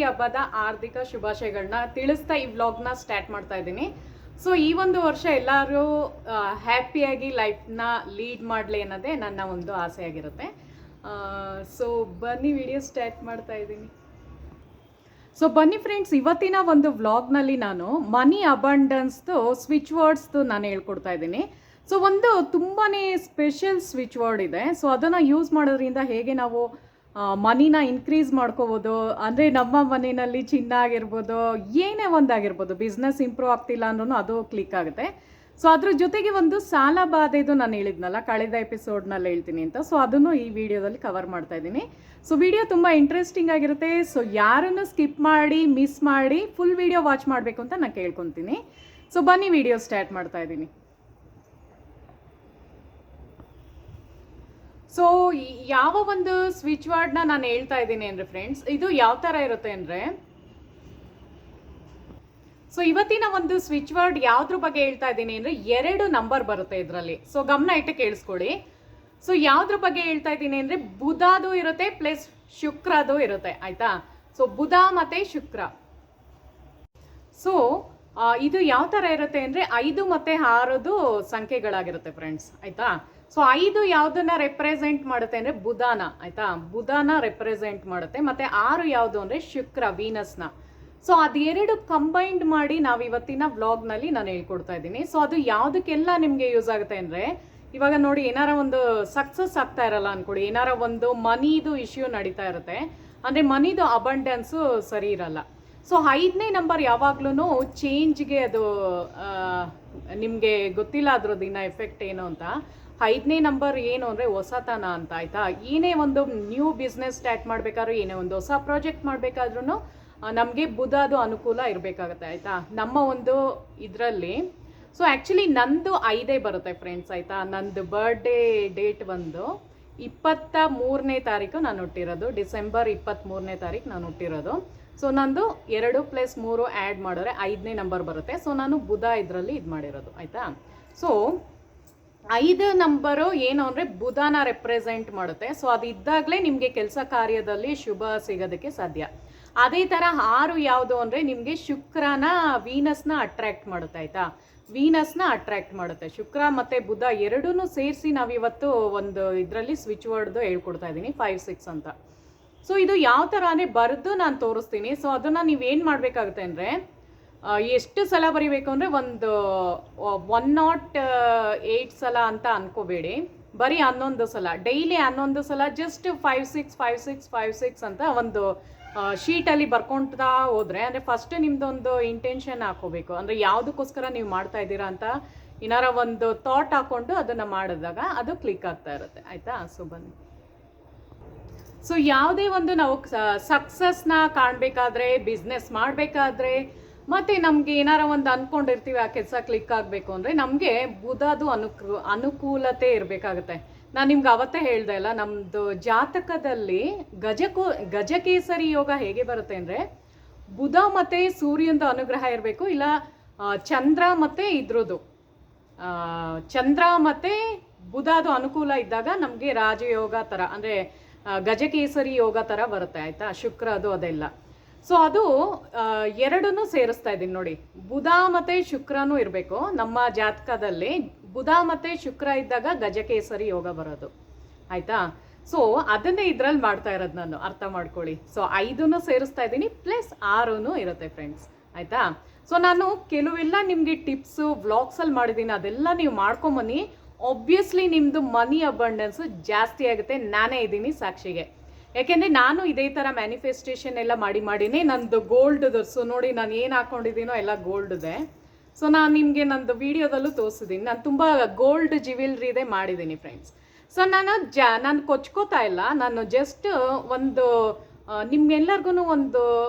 ಹಬ್ಬದ ಆರ್ಥಿಕ ಶುಭಾಶಯಗಳನ್ನ ತಿಳಿಸ್ತಾ ಈ ವ್ಲಾಗ್ನ ಸ್ಟಾರ್ಟ್ ಮಾಡ್ತಾ ಇದ್ದೀನಿ. ಸೊ ಈ ಒಂದು ವರ್ಷ ಎಲ್ಲರೂ ಹ್ಯಾಪಿಯಾಗಿ ಲೈಫ್ನ ಲೀಡ್ ಮಾಡಲಿ ಅನ್ನೋದೇ ನನ್ನ ಒಂದು ಆಸೆ ಆಗಿರುತ್ತೆ. ಸೊ ಬನ್ನಿ ವಿಡಿಯೋ ಸ್ಟಾರ್ಟ್ ಮಾಡ್ತಾ ಇದ್ದೀನಿ. ಸೊ ಬನ್ನಿ ಫ್ರೆಂಡ್ಸ್, ಇವತ್ತಿನ ಒಂದು ವ್ಲಾಗ್ನಲ್ಲಿ ನಾನು ಮನಿ ಅಬಂಡೆನ್ಸ್ದು ಸ್ವಿಚ್ ವರ್ಡ್ಸ್ದು ನಾನು ಹೇಳ್ಕೊಡ್ತಾ ಇದ್ದೀನಿ. ಸೊ ಒಂದು ತುಂಬಾ ಸ್ಪೆಷಲ್ ಸ್ವಿಚ್ ವರ್ಡ್ ಇದೆ. ಸೊ ಅದನ್ನು ಯೂಸ್ ಮಾಡೋದ್ರಿಂದ ಹೇಗೆ ನಾವು ಮನಿನ ಇನ್ಕ್ರೀಸ್ ಮಾಡ್ಕೋಬೋದು, ಅಂದರೆ ನಮ್ಮ ಮನೆಯಲ್ಲಿ ಚಿನ್ನ ಆಗಿರ್ಬೋದು, ಏನೇ ಒಂದಾಗಿರ್ಬೋದು, ಬಿಸ್ನೆಸ್ ಇಂಪ್ರೂವ್ ಆಗ್ತಿಲ್ಲ ಅಂದ್ರೂ ಅದು ಕ್ಲಿಕ್ ಆಗುತ್ತೆ. ಸೊ ಅದ್ರ ಜೊತೆಗೆ ಒಂದು ಸಾಲ ಬಾಧೆದು ನಾನು ಹೇಳಿದ್ನಲ್ಲ ಕಳೆದ ಎಪಿಸೋಡ್ನಲ್ಲಿ ಹೇಳ್ತೀನಿ ಅಂತ, ಸೊ ಅದನ್ನು ಈ ವಿಡಿಯೋದಲ್ಲಿ ಕವರ್ ಮಾಡ್ತಾ ಇದ್ದೀನಿ. ಸೊ ವಿಡಿಯೋ ತುಂಬ ಇಂಟ್ರೆಸ್ಟಿಂಗ್ ಆಗಿರುತ್ತೆ. ಸೊ ಯಾರನ್ನು ಸ್ಕಿಪ್ ಮಾಡಿ ಮಿಸ್ ಮಾಡಿ ಫುಲ್ ವಿಡಿಯೋ ವಾಚ್ ಮಾಡಬೇಕು ಅಂತ ನಾನು ಕೇಳ್ಕೊತೀನಿ. ಸೊ ಬನ್ನಿ ವಿಡಿಯೋ ಸ್ಟಾರ್ಟ್ ಮಾಡ್ತಾ ಇದ್ದೀನಿ. ಸೊ ಯಾವ ಒಂದು ಸ್ವಿಚ್ ವರ್ಡ್ನ ನಾನು ಹೇಳ್ತಾ ಇದ್ದೀನಿ ಅಂದರೆ ಫ್ರೆಂಡ್ಸ್, ಇದು ಯಾವ ಥರ ಇರುತ್ತೆ ಅಂದರೆ, ಸೊ ಇವತ್ತಿನ ಒಂದು ಸ್ವಿಚ್ ವರ್ಡ್ ಯಾವುದ್ರ ಬಗ್ಗೆ ಹೇಳ್ತಾ ಇದ್ದೀನಿ ಅಂದರೆ 2 ನಂಬರ್ ಬರುತ್ತೆ ಇದರಲ್ಲಿ. ಸೊ ಗಮನ ಇಟ್ಟು ಕೇಳಿಸ್ಕೊಳ್ಳಿ. ಸೊ ಯಾವುದ್ರ ಬಗ್ಗೆ ಹೇಳ್ತಾ ಇದ್ದೀನಿ ಅಂದರೆ ಬುಧದು ಇರುತ್ತೆ ಪ್ಲಸ್ ಶುಕ್ರದು ಇರುತ್ತೆ, ಆಯಿತಾ. ಸೊ ಬುಧ ಮತ್ತು ಶುಕ್ರ. ಸೊ ಇದು ಯಾವ ಥರ ಇರುತ್ತೆ ಅಂದರೆ 5 ಮತ್ತು 6 ಸಂಖ್ಯೆಗಳಾಗಿರುತ್ತೆ ಫ್ರೆಂಡ್ಸ್, ಆಯಿತಾ. ಸೊ 5 ಯಾವುದನ್ನ ರೆಪ್ರೆಸೆಂಟ್ ಮಾಡುತ್ತೆ ಅಂದರೆ ಬುಧನ, ಆಯಿತಾ, ಬುಧನ ರೆಪ್ರೆಸೆಂಟ್ ಮಾಡುತ್ತೆ. ಮತ್ತು 6 ಯಾವುದು ಅಂದರೆ ಶುಕ್ರ, ವೀನಸ್ನ. ಸೊ ಅದು ಕಂಬೈನ್ಡ್ ಮಾಡಿ ನಾವು ಇವತ್ತಿನ ವ್ಲಾಗ್ನಲ್ಲಿ ನಾನು ಹೇಳ್ಕೊಡ್ತಾ ಇದ್ದೀನಿ. ಸೊ ಅದು ಯಾವುದಕ್ಕೆಲ್ಲ ನಿಮಗೆ ಯೂಸ್ ಆಗುತ್ತೆ ಅಂದರೆ, ಇವಾಗ ನೋಡಿ, ಏನಾರ ಒಂದು ಸಕ್ಸಸ್ ಆಗ್ತಾ ಇರಲ್ಲ ಅಂದ್ಕೊಡಿ, ಏನಾರ ಒಂದು ಮನಿದು ಇಶ್ಯೂ ನಡೀತಾ ಇರುತ್ತೆ, ಅಂದರೆ ಮನಿದು ಅಬಂಡೆನ್ಸು ಸರಿ ಇರಲ್ಲ. ಸೊ 5ನೇ ನಂಬರ್ ಯಾವಾಗ್ಲೂ ಚೇಂಜ್ಗೆ ಅದು ನಿಮಗೆ ಗೊತ್ತಿಲ್ಲ ಅದ್ರದ್ದು ಇನ್ನು ಎಫೆಕ್ಟ್ ಏನು ಅಂತ. 5ನೇ ನಂಬರ್ ಏನು ಅಂದರೆ ಹೊಸತನ ಅಂತ, ಆಯಿತಾ. ಏನೇ ಒಂದು ನ್ಯೂ ಬಿಸ್ನೆಸ್ ಸ್ಟಾರ್ಟ್ ಮಾಡಬೇಕಾದ್ರೂ, ಏನೇ ಒಂದು ಹೊಸ ಪ್ರಾಜೆಕ್ಟ್ ಮಾಡಬೇಕಾದ್ರೂ ನಮಗೆ ಬುಧದು ಅನುಕೂಲ ಇರಬೇಕಾಗತ್ತೆ, ಆಯಿತಾ, ನಮ್ಮ ಒಂದು ಇದರಲ್ಲಿ. ಸೊ ಆ್ಯಕ್ಚುಲಿ ನಂದು 5 ಬರುತ್ತೆ ಫ್ರೆಂಡ್ಸ್, ಆಯಿತಾ. ನಂದು ಬರ್ಡೇ ಡೇಟ್ ಬಂದು 23ನೇ ತಾರೀಕು ನಾನು ಹುಟ್ಟಿರೋದು, ಡಿಸೆಂಬರ್ 23ನೇ ತಾರೀಕು ನಾನು ಹುಟ್ಟಿರೋದು. ಸೊ ನಂದು 2 + 3 ಆ್ಯಡ್ ಮಾಡಿದ್ರೆ 5ನೇ ನಂಬರ್ ಬರುತ್ತೆ. ಸೊ ನಾನು ಬುಧ ಇದರಲ್ಲಿ ಇದು ಮಾಡಿರೋದು, ಆಯಿತಾ. ಸೊ 5 ನಂಬರು ಏನು ಅಂದರೆ ಬುಧನ ರೆಪ್ರೆಸೆಂಟ್ ಮಾಡುತ್ತೆ. ಸೊ ಅದು ಇದ್ದಾಗಲೇ ನಿಮಗೆ ಕೆಲಸ ಕಾರ್ಯದಲ್ಲಿ ಶುಭ ಸಿಗೋದಕ್ಕೆ ಸಾಧ್ಯ. ಅದೇ ಥರ 6 ಯಾವುದು ಅಂದರೆ ನಿಮಗೆ ಶುಕ್ರನ, ವೀನಸ್ನ ಅಟ್ರ್ಯಾಕ್ಟ್ ಮಾಡುತ್ತೆ, ಆಯಿತಾ. ವೀನಸ್ನ ಅಟ್ರ್ಯಾಕ್ಟ್ ಮಾಡುತ್ತೆ. ಶುಕ್ರ ಮತ್ತು ಬುಧ ಎರಡೂ ಸೇರಿಸಿ ನಾವಿವತ್ತು ಒಂದು ಇದರಲ್ಲಿ ಸ್ವಿಚ್ ವರ್ಡ್ದು ಹೇಳ್ಕೊಡ್ತಾ ಇದ್ದೀನಿ, 5, 6 ಅಂತ. ಸೊ ಇದು ಯಾವ ಥರ ಅಂದರೆ ಬರೆದು ನಾನು ತೋರಿಸ್ತೀನಿ. ಸೊ ಅದನ್ನು ನೀವೇನು ಮಾಡಬೇಕಾಗುತ್ತೆ ಅಂದರೆ, ಎಷ್ಟು ಸಲ ಬರಿಬೇಕು ಅಂದರೆ ಒಂದು 108 ಸಲ ಅಂತ ಅನ್ಕೋಬೇಡಿ, ಬರೀ 11 ಸಲ, ಡೈಲಿ 11 ಸಲ, ಜಸ್ಟ್ 5, 6, 5, 6, 5, 6 ಅಂತ ಒಂದು ಶೀಟಲ್ಲಿ ಬರ್ಕೊಳ್ತಾ ಹೋದರೆ, ಅಂದರೆ ಫಸ್ಟ್ ನಿಮ್ಮದೊಂದು ಇಂಟೆನ್ಷನ್ ಹಾಕೋಬೇಕು, ಅಂದರೆ ಯಾವುದಕ್ಕೋಸ್ಕರ ನೀವು ಮಾಡ್ತಾ ಇದ್ದೀರಾ ಅಂತ ಏನಾರ ಒಂದು ಥಾಟ್ ಹಾಕ್ಕೊಂಡು ಅದನ್ನು ಮಾಡಿದಾಗ ಅದು ಕ್ಲಿಕ್ ಆಗ್ತಾ ಇರುತ್ತೆ, ಆಯಿತಾ. ಸೊ ಬನ್ನಿ. ಸೊ ಯಾವುದೇ ಒಂದು ನಾವು ಸಕ್ಸಸ್ನ ಕಾಣಬೇಕಾದ್ರೆ, ಬಿಸ್ನೆಸ್ ಮಾಡಬೇಕಾದ್ರೆ, ಮತ್ತು ನಮಗೆ ಏನಾರ ಒಂದು ಅಂದ್ಕೊಂಡಿರ್ತೀವಿ ಆ ಕೆಲಸ ಕ್ಲಿಕ್ ಆಗಬೇಕು ಅಂದರೆ ನಮಗೆ ಬುಧದು ಅನುಕೂಲತೆ ಇರಬೇಕಾಗುತ್ತೆ. ನಾನು ನಿಮ್ಗೆ ಅವತ್ತೇ ಹೇಳ್ದೆ ಅಲ್ಲ, ನಮ್ಮದು ಜಾತಕದಲ್ಲಿ ಗಜಕೇಸರಿ ಯೋಗ ಹೇಗೆ ಬರುತ್ತೆ ಅಂದರೆ ಬುಧ ಮತ್ತು ಸೂರ್ಯಂದು ಅನುಗ್ರಹ ಇರಬೇಕು, ಇಲ್ಲ ಚಂದ್ರ ಮತ್ತು ಇದ್ರದ್ದು ಚಂದ್ರ ಮತ್ತು ಬುಧದು ಅನುಕೂಲ ಇದ್ದಾಗ ನಮಗೆ ರಾಜಯೋಗ ಥರ, ಅಂದರೆ ಗಜಕೇಸರಿ ಯೋಗ ಥರ ಬರುತ್ತೆ, ಆಯಿತಾ. ಶುಕ್ರ ಅದೆಲ್ಲ. ಸೊ ಅದು 2 ಸೇರಿಸ್ತಾ ಇದ್ದೀನಿ ನೋಡಿ. ಬುಧ ಮತ್ತು ಶುಕ್ರನೂ ಇರಬೇಕು ನಮ್ಮ ಜಾತಕದಲ್ಲಿ. ಬುಧ ಮತ್ತು ಶುಕ್ರ ಇದ್ದಾಗ ಗಜಕೇಸರಿ ಯೋಗ ಬರೋದು, ಆಯಿತಾ. ಸೊ ಅದನ್ನೇ ಇದರಲ್ಲಿ ಮಾಡ್ತಾ ಇರೋದು ನಾನು, ಅರ್ಥ ಮಾಡ್ಕೊಳ್ಳಿ. ಸೊ 5 ಸೇರಿಸ್ತಾ ಇದ್ದೀನಿ ಪ್ಲಸ್ 6 ಇರುತ್ತೆ ಫ್ರೆಂಡ್ಸ್, ಆಯಿತಾ. ಸೊ ನಾನು ಕೆಲವೆಲ್ಲ ನಿಮಗೆ ಟಿಪ್ಸು ವ್ಲಾಗ್ಸಲ್ಲಿ ಮಾಡಿದ್ದೀನಿ, ಅದೆಲ್ಲ ನೀವು ಮಾಡ್ಕೊಂಬನ್ನಿ. ಒಬ್ವಿಯಸ್ಲಿ ನಿಮ್ಮದು ಮನಿ ಅಬಂಡೆನ್ಸು ಜಾಸ್ತಿ ಆಗುತ್ತೆ. ನಾನೇ ಇದ್ದೀನಿ ಸಾಕ್ಷಿಗೆ. ಯಾಕೆಂದರೆ ನಾನು ಇದೇ ಥರ ಮ್ಯಾನಿಫೆಸ್ಟೇಷನ್ ಎಲ್ಲ ಮಾಡಿನೇ ನಂದು ಗೋಲ್ಡ್ದು. ಸೊ ನೋಡಿ, ನಾನು ಏನು ಹಾಕ್ಕೊಂಡಿದ್ದೀನೋ ಎಲ್ಲ ಗೋಲ್ಡ್ದೆ. ಸೊ ನಾನು ನಿಮಗೆ ನಂದು ವೀಡಿಯೋದಲ್ಲೂ ತೋರಿಸಿದ್ದೀನಿ, ನಾನು ತುಂಬ ಗೋಲ್ಡ್ ಜ್ಯುವೆಲ್ರಿದೆ ಮಾಡಿದ್ದೀನಿ ಫ್ರೆಂಡ್ಸ್. ಸೊ ನಾನು ಕೊಚ್ಕೋತಾ ಇಲ್ಲ, ನಾನು ಜಸ್ಟ್ ಒಂದು ನಿಮ್ಗೆಲ್ಲರಿಗೂ ಒಂದು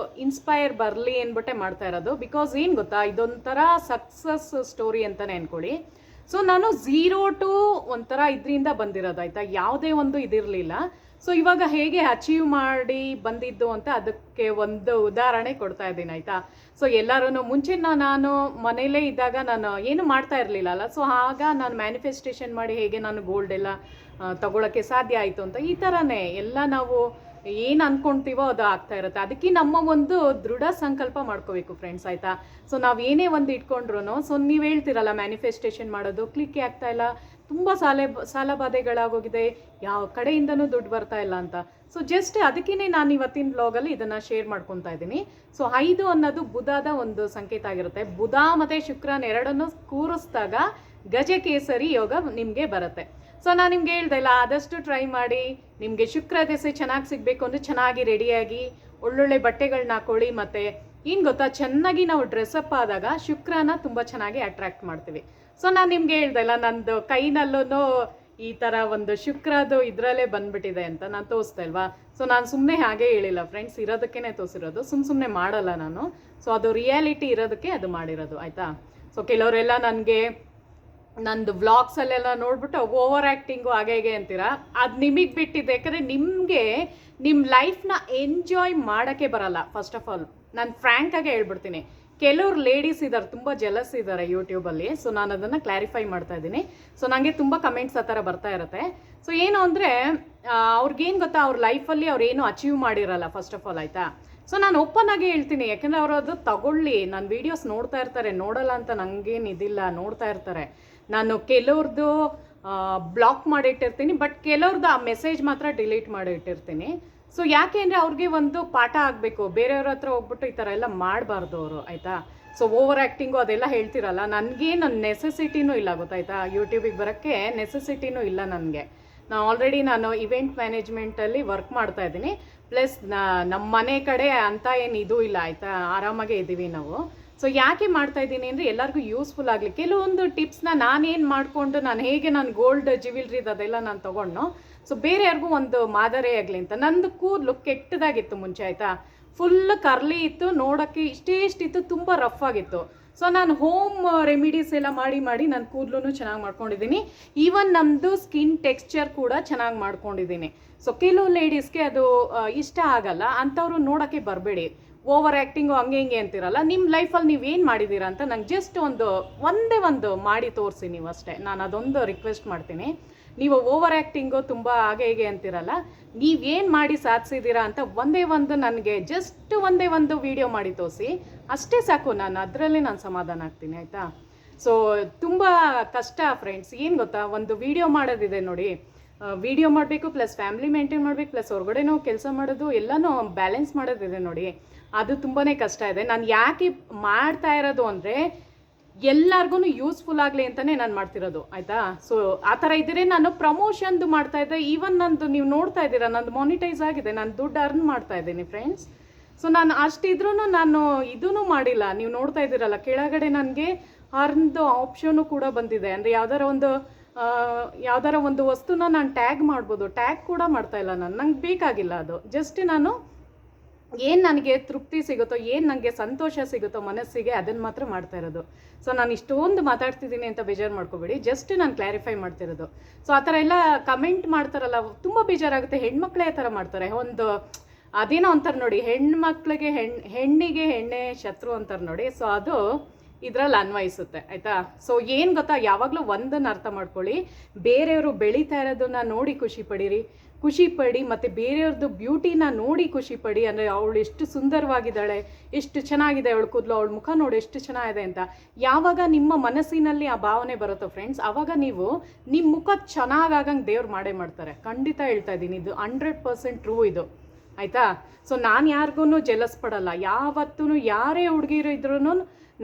ಇನ್ಸ್ಪೈರ್ ಬರಲಿ ಅಂದ್ಬಿಟ್ಟೆ ಮಾಡ್ತಾ ಇರೋದು. ಬಿಕಾಸ್ ಏನು ಗೊತ್ತಾ, ಇದೊಂಥರ ಸಕ್ಸಸ್ ಸ್ಟೋರಿ ಅಂತಲೇ ಅಂದ್ಕೊಳ್ಳಿ. ಸೊ ನಾನು 0 to ಒಂಥರ ಇದರಿಂದ ಬಂದಿರೋದು, ಆಯಿತಾ. ಯಾವುದೇ ಒಂದು ಇದಿರಲಿಲ್ಲ. ಸೊ ಇವಾಗ ಹೇಗೆ ಅಚೀವ್ ಮಾಡಿ ಬಂದಿದ್ದು ಅಂತ ಅದಕ್ಕೆ ಒಂದು ಉದಾಹರಣೆ ಕೊಡ್ತಾ ಇದ್ದೀನಿ, ಆಯಿತಾ. ಸೊ ಎಲ್ಲರೂ ಮುಂಚೆ ನಾನು ಮನೇಲೇ ಇದ್ದಾಗ ನಾನು ಏನು ಮಾಡ್ತಾ ಇರಲಿಲ್ಲ ಅಲ್ಲ. ಸೊ ಆಗ ನಾನು ಮ್ಯಾನಿಫೆಸ್ಟೇಷನ್ ಮಾಡಿ ಹೇಗೆ ನಾನು ಗೋಲ್ಡ್ ಎಲ್ಲ ತಗೊಳ್ಳೋಕ್ಕೆ ಸಾಧ್ಯ ಆಯಿತು ಅಂತ, ಈ ಥರನೇ ಎಲ್ಲ ನಾವು ಏನು ಅನ್ಕೊಂತೀವೋ ಅದು ಆಗ್ತಾ ಇರುತ್ತೆ. ಅದಕ್ಕೆ ನಮ್ಮ ಒಂದು ದೃಢ ಸಂಕಲ್ಪ ಮಾಡ್ಕೋಬೇಕು ಫ್ರೆಂಡ್ಸ್, ಆಯಿತಾ. ಸೊ ನಾವು ಏನೇ ಒಂದು ಇಟ್ಕೊಂಡ್ರು, ಸೊ ನೀವು ಹೇಳ್ತಿರಲ್ಲ ಮ್ಯಾನಿಫೆಸ್ಟೇಷನ್ ಮಾಡೋದು ಕ್ಲಿಕ್ಕೇ ಆಗ್ತಾ ಇಲ್ಲ, ತುಂಬ ಸಾಲ ಬಾಧೆಗಳಾಗೋಗಿದೆ, ಯಾವ ಕಡೆಯಿಂದನೂ ದುಡ್ಡು ಬರ್ತಾ ಇಲ್ಲ ಅಂತ. ಸೊ ಜಸ್ಟ್ ಅದಕ್ಕೇ ನಾನು ಇವತ್ತಿನ ಬ್ಲಾಗಲ್ಲಿ ಇದನ್ನು ಶೇರ್ ಮಾಡ್ಕೊತಾ ಇದ್ದೀನಿ. ಸೊ 5 ಅನ್ನೋದು ಬುಧದ ಒಂದು ಸಂಕೇತ ಆಗಿರುತ್ತೆ. ಬುಧ ಮತ್ತು ಶುಕ್ರನ ಎರಡನ್ನೂ ಕೂರಿಸಿದಾಗ ಗಜಕೇಸರಿ ಯೋಗ ನಿಮಗೆ ಬರುತ್ತೆ. ಸೊ ನಾನು ನಿಮ್ಗೆ ಹೇಳ್ದೆ ಇಲ್ಲ, ಆದಷ್ಟು ಟ್ರೈ ಮಾಡಿ. ನಿಮಗೆ ಶುಕ್ರ ದೆಸೆ ಚೆನ್ನಾಗಿ ಸಿಗಬೇಕು ಅಂದರೆ ಚೆನ್ನಾಗಿ ರೆಡಿಯಾಗಿ ಒಳ್ಳೊಳ್ಳೆ ಬಟ್ಟೆಗಳನ್ನ ಹಾಕೊಳ್ಳಿ. ಮತ್ತು ಏನು ಗೊತ್ತಾ, ಚೆನ್ನಾಗಿ ನಾವು ಡ್ರೆಸ್ಅಪ್ ಆದಾಗ ಶುಕ್ರನ ತುಂಬ ಚೆನ್ನಾಗಿ ಅಟ್ರಾಕ್ಟ್ ಮಾಡ್ತೀವಿ. ಸೊ ನಾನು ನಿಮ್ಗೆ ಹೇಳ್ದೆ ಇಲ್ಲ, ನಂದು ಕೈನಲ್ಲೂ ಈ ಥರ ಒಂದು ಶುಕ್ರದು ಇದರಲ್ಲೇ ಬಂದ್ಬಿಟ್ಟಿದೆ ಅಂತ ನಾನು ತೋರಿಸ್ತಾ ಇಲ್ವಾ. ಸೊ ನಾನು ಸುಮ್ಮನೆ ಹಾಗೆ ಹೇಳಿಲ್ಲ ಫ್ರೆಂಡ್ಸ್, ಇರೋದಕ್ಕೇ ತೋರಿಸಿರೋದು, ಸುಮ್ಮನೆ ಮಾಡಲ್ಲ ನಾನು. ಸೊ ಅದು ರಿಯಾಲಿಟಿ ಇರೋದಕ್ಕೆ ಅದು ಮಾಡಿರೋದು, ಆಯಿತಾ. ಸೊ ಕೆಲವರೆಲ್ಲ ನನಗೆ ನಂದು ವ್ಲಾಗ್ಸಲ್ಲೆಲ್ಲ ನೋಡ್ಬಿಟ್ಟು ಓವರ್ ಆ್ಯಕ್ಟಿಂಗು ಹಾಗೆ ಹೇಗೆ ಅಂತೀರಾ, ಅದು ನಿಮಗೆ ಬಿಟ್ಟಿದೆ. ಯಾಕಂದರೆ ನಿಮಗೆ ನಿಮ್ಮ ಲೈಫ್ನ ಎಂಜಾಯ್ ಮಾಡೋಕ್ಕೆ ಬರಲ್ಲ. ಫಸ್ಟ್ ಆಫ್ ಆಲ್ ನಾನು ಫ್ರ್ಯಾಂಕಾಗೆ ಹೇಳ್ಬಿಡ್ತೀನಿ, ಕೆಲವ್ರು ಲೇಡೀಸ್ ಇದ್ದಾರೆ ತುಂಬ ಜೆಲಸ್ ಇದ್ದಾರೆ ಯೂಟ್ಯೂಬಲ್ಲಿ. ಸೊ ನಾನು ಅದನ್ನು ಕ್ಲಾರಿಫೈ ಮಾಡ್ತಾ ಇದ್ದೀನಿ. ಸೊ ನನಗೆ ತುಂಬ ಕಮೆಂಟ್ಸ್ ಆ ಥರ ಬರ್ತಾ ಇರುತ್ತೆ. ಸೊ ಏನು ಅಂದರೆ ಅವ್ರಿಗೇನು ಗೊತ್ತಾ, ಅವ್ರ ಲೈಫಲ್ಲಿ ಅವ್ರು ಏನು ಅಚೀವ್ ಮಾಡಿರಲ್ಲ ಫಸ್ಟ್ ಆಫ್ ಆಲ್, ಆಯಿತಾ. ಸೊ ನಾನು ಓಪನ್ ಆಗಿ ಹೇಳ್ತೀನಿ, ಯಾಕೆಂದರೆ ಅವರು ಅದು ತಗೊಳ್ಳಿ, ನನ್ನ ವೀಡಿಯೋಸ್ ನೋಡ್ತಾ ಇರ್ತಾರೆ, ನೋಡಲ್ಲ ಅಂತ ನನಗೇನು ಇದಿಲ್ಲ, ನೋಡ್ತಾ ಇರ್ತಾರೆ. ನಾನು ಕೆಲವ್ರದ್ದು ಬ್ಲಾಕ್ ಮಾಡಿಟ್ಟಿರ್ತೀನಿ, ಬಟ್ ಕೆಲವ್ರದ್ದು ಆ ಮೆಸೇಜ್ ಮಾತ್ರ ಡಿಲೀಟ್ ಮಾಡಿ ಇಟ್ಟಿರ್ತೀನಿ. ಸೊ ಯಾಕೆ ಅಂದರೆ ಅವ್ರಿಗೆ ಒಂದು ಪಾಠ ಆಗಬೇಕು, ಬೇರೆಯವ್ರ ಹತ್ರ ಹೋಗ್ಬಿಟ್ಟು ಈ ಥರ ಎಲ್ಲ ಮಾಡಬಾರ್ದು ಅವರು, ಆಯಿತಾ. ಸೊ ಓವರ್ ಆ್ಯಕ್ಟಿಂಗು ಅದೆಲ್ಲ ಹೇಳ್ತಿರಲ್ಲ, ನನಗೇನು ನೆಸೆಸಿಟಿನೂ ಇಲ್ಲ ಗೊತ್ತಾಯ್ತಾ, ಯೂಟ್ಯೂಬಿಗೆ ಬರೋಕ್ಕೆ ನೆಸೆಸಿಟಿನೂ ಇಲ್ಲ ನನಗೆ. ನಾನು ಇವೆಂಟ್ ಮ್ಯಾನೇಜ್ಮೆಂಟಲ್ಲಿ ವರ್ಕ್ ಮಾಡ್ತಾ ಇದ್ದೀನಿ. ಪ್ಲಸ್ ನಮ್ಮ ಮನೆ ಕಡೆ ಅಂತ ಏನು ಇದೂ ಇಲ್ಲ, ಆಯಿತಾ, ಆರಾಮಾಗೇ ಇದ್ದೀವಿ ನಾವು. ಸೊ ಯಾಕೆ ಮಾಡ್ತಾ ಇದ್ದೀನಿ ಅಂದರೆ ಎಲ್ಲರಿಗೂ ಯೂಸ್ಫುಲ್ ಆಗಲಿ. ಕೆಲವೊಂದು ಟಿಪ್ಸ್ನ ನಾನೇನು ಮಾಡಿಕೊಂಡು ನಾನು ಹೇಗೆ ನಾನು ಗೋಲ್ಡ್ ಜ್ಯುವೆಲ್ರಿದು ಅದೆಲ್ಲ ನಾನು ತೊಗೊಂಡು ಸೊ ಬೇರೆಯವ್ರಿಗೂ ಒಂದು ಮಾದರಿ ಆಗಲಿ ಅಂತ. ನಂದು ಕೂದಲು ಕೆಟ್ಟದಾಗಿತ್ತು ಮುಂಚೆ, ಆಯಿತಾ, ಫುಲ್ ಕರ್ಲಿ ಇತ್ತು, ನೋಡೋಕ್ಕೆ ಇಷ್ಟಿತ್ತು, ತುಂಬ ರಫ್ ಆಗಿತ್ತು. ಸೊ ನಾನು ಹೋಮ್ ರೆಮಿಡೀಸ್ ಎಲ್ಲ ಮಾಡಿ ನನ್ನ ಕೂದಲು ಚೆನ್ನಾಗಿ ಮಾಡ್ಕೊಂಡಿದ್ದೀನಿ. ಈವನ್ ನಮ್ಮದು ಸ್ಕಿನ್ ಟೆಕ್ಸ್ಚರ್ ಕೂಡ ಚೆನ್ನಾಗಿ ಮಾಡ್ಕೊಂಡಿದ್ದೀನಿ. ಸೊ ಕೆಲವು ಲೇಡೀಸ್ಗೆ ಅದು ಇಷ್ಟ ಆಗಲ್ಲ, ಅಂಥವ್ರು ನೋಡೋಕ್ಕೆ ಬರಬೇಡಿ. ಓವರ್ ಆ್ಯಕ್ಟಿಂಗು ಹಂಗೆ ಹಿಂಗೆ ಅಂತಿರಲ್ಲ, ನಿಮ್ಮ ಲೈಫಲ್ಲಿ ನೀವು ಏನು ಮಾಡಿದ್ದೀರಾ ಅಂತ ನಂಗೆ ಜಸ್ಟ್ ಒಂದೇ ಒಂದು ಮಾಡಿ ತೋರಿಸಿ ನೀವು ಅಷ್ಟೇ. ನಾನು ಅದೊಂದು ರಿಕ್ವೆಸ್ಟ್ ಮಾಡ್ತೀನಿ. ನೀವು ಓವರ್ ಆ್ಯಕ್ಟಿಂಗು ತುಂಬ ಹಾಗೆ ಹೇಗೆ ಅಂತಿರಲ್ಲ, ನೀವೇನು ಮಾಡಿ ಸಾಧಿಸಿದ್ದೀರಾ ಅಂತ ಒಂದೇ ಒಂದು ನನಗೆ ಜಸ್ಟ್ ಒಂದೇ ಒಂದು ವಿಡಿಯೋ ಮಾಡಿ ತೋರಿಸಿ, ಅಷ್ಟೇ ಸಾಕು. ನಾನು ಅದರಲ್ಲಿ ನಾನು ಸಮಾಧಾನ ಆಗ್ತೀನಿ, ಆಯಿತಾ. ಸೊ ತುಂಬ ಕಷ್ಟ ಫ್ರೆಂಡ್ಸ್, ಏನು ಗೊತ್ತಾ, ಒಂದು ವಿಡಿಯೋ ಮಾಡೋದಿದೆ ನೋಡಿ, ವಿಡಿಯೋ ಮಾಡಬೇಕು, ಪ್ಲಸ್ ಫ್ಯಾಮಿಲಿ ಮೇಂಟೈನ್ ಮಾಡಬೇಕು, ಪ್ಲಸ್ ಹೊರಗಡೆನೂ ಕೆಲಸ ಮಾಡೋದು ಎಲ್ಲನೂ ಬ್ಯಾಲೆನ್ಸ್ ಮಾಡೋದಿದೆ ನೋಡಿ, ಅದು ತುಂಬಾ ಕಷ್ಟ ಇದೆ. ನಾನು ಯಾಕೆ ಮಾಡ್ತಾ ಇರೋದು ಅಂದರೆ ಎಲ್ಲರಿಗೂ ಯೂಸ್ಫುಲ್ ಆಗಲಿ ಅಂತಲೇ ನಾನು ಮಾಡ್ತಿರೋದು, ಆಯಿತಾ. ಸೊ ಆ ಥರ ಇದ್ದರೆ ನಾನು ಪ್ರಮೋಷನ್ದು ಮಾಡ್ತಾಯಿದ್ದೆ. ಈವನ್ ನಂದು ನೀವು ನೋಡ್ತಾ ಇದ್ದೀರಾ, ನಂದು ಮಾನಿಟೈಸ್ ಆಗಿದೆ, ನಾನು ದುಡ್ಡು ಅರ್ನ್ ಮಾಡ್ತಾ ಇದ್ದೀನಿ ಫ್ರೆಂಡ್ಸ್. ಸೊ ನಾನು ಅಷ್ಟಿದ್ರೂ ನಾನು ಇದೂ ಮಾಡಿಲ್ಲ. ನೀವು ನೋಡ್ತಾ ಇದ್ದೀರಲ್ಲ ಕೆಳಗಡೆ ನನಗೆ ಅರ್ನ್ದು ಆಪ್ಷನು ಕೂಡ ಬಂದಿದೆ. ಅಂದರೆ ಯಾವ್ದಾರ ಒಂದು ವಸ್ತುನ ನಾನು ಟ್ಯಾಗ್ ಮಾಡ್ಬೋದು, ಟ್ಯಾಗ್ ಕೂಡ ಮಾಡ್ತಾ ಇಲ್ಲ ನಾನು, ನಂಗೆ ಬೇಕಾಗಿಲ್ಲ ಅದು. ಜಸ್ಟ್ ನಾನು ಏನು ನನಗೆ ತೃಪ್ತಿ ಸಿಗುತ್ತೋ, ಏನು ನನಗೆ ಸಂತೋಷ ಸಿಗುತ್ತೋ ಮನಸ್ಸಿಗೆ, ಅದನ್ನು ಮಾತ್ರ ಮಾಡ್ತಾ ಇರೋದು. ಸೊ ನಾನು ಇಷ್ಟೊಂದು ಮಾತಾಡ್ತಿದ್ದೀನಿ ಅಂತ ಬೇಜಾರು ಮಾಡ್ಕೋಬೇಡಿ, ಜಸ್ಟ್ ನಾನು ಕ್ಲಾರಿಫೈ ಮಾಡ್ತಿರೋದು. ಸೊ ಆ ಥರ ಎಲ್ಲ ಕಮೆಂಟ್ ಮಾಡ್ತಾರಲ್ಲ, ತುಂಬ ಬೇಜಾರಾಗುತ್ತೆ. ಹೆಣ್ಮಕ್ಳೇ ಆ ಥರ ಮಾಡ್ತಾರೆ. ಅದೇನೋ ಅಂತಾರೆ ನೋಡಿ, ಹೆಣ್ಮಕ್ಳಿಗೆ ಹೆಣ್ಣಿಗೆ ಹೆಣ್ಣೆ ಶತ್ರು ಅಂತಾರೆ ನೋಡಿ. ಸೊ ಅದು ಇದರಲ್ಲಿ ಅನ್ವಯಿಸುತ್ತೆ, ಆಯಿತಾ. ಸೊ ಏನು ಗೊತ್ತಾ, ಯಾವಾಗಲೂ ಒಂದನ್ನು ಅರ್ಥ ಮಾಡ್ಕೊಳ್ಳಿ, ಬೇರೆಯವರು ಬೆಳೀತಾ ಇರೋದನ್ನ ನೋಡಿ ಖುಷಿ ಪಡಿ ಮತ್ತು ಬೇರೆಯವ್ರದ್ದು ಬ್ಯೂಟಿನ ನೋಡಿ ಖುಷಿ ಪಡಿ. ಅಂದರೆ ಅವಳು ಎಷ್ಟು ಸುಂದರವಾಗಿದ್ದಾಳೆ, ಎಷ್ಟು ಚೆನ್ನಾಗಿದೆ ಅವಳು ಕೂದಲು, ಅವಳ ಮುಖ ನೋಡಿ ಎಷ್ಟು ಚೆನ್ನಾಗಿದೆ ಅಂತ ಯಾವಾಗ ನಿಮ್ಮ ಮನಸ್ಸಿನಲ್ಲಿ ಆ ಭಾವನೆ ಬರುತ್ತೋ ಫ್ರೆಂಡ್ಸ್, ಆವಾಗ ನೀವು ನಿಮ್ಮ ಮುಖ ಚೆನ್ನಾಗಂಗೆ ದೇವ್ರು ಮಾಡೇ ಮಾಡ್ತಾರೆ. ಖಂಡಿತ ಹೇಳ್ತಾ ಇದ್ದೀನಿ, ಇದು 100% ಟ್ರೂ ಇದು, ಆಯಿತಾ. ಸೊ ನಾನು ಯಾರಿಗೂ ಜೆಲಸ್ ಪಡಲ್ಲ ಯಾವತ್ತೂ. ಯಾರೇ ಹುಡುಗಿರು ಇದ್ರೂ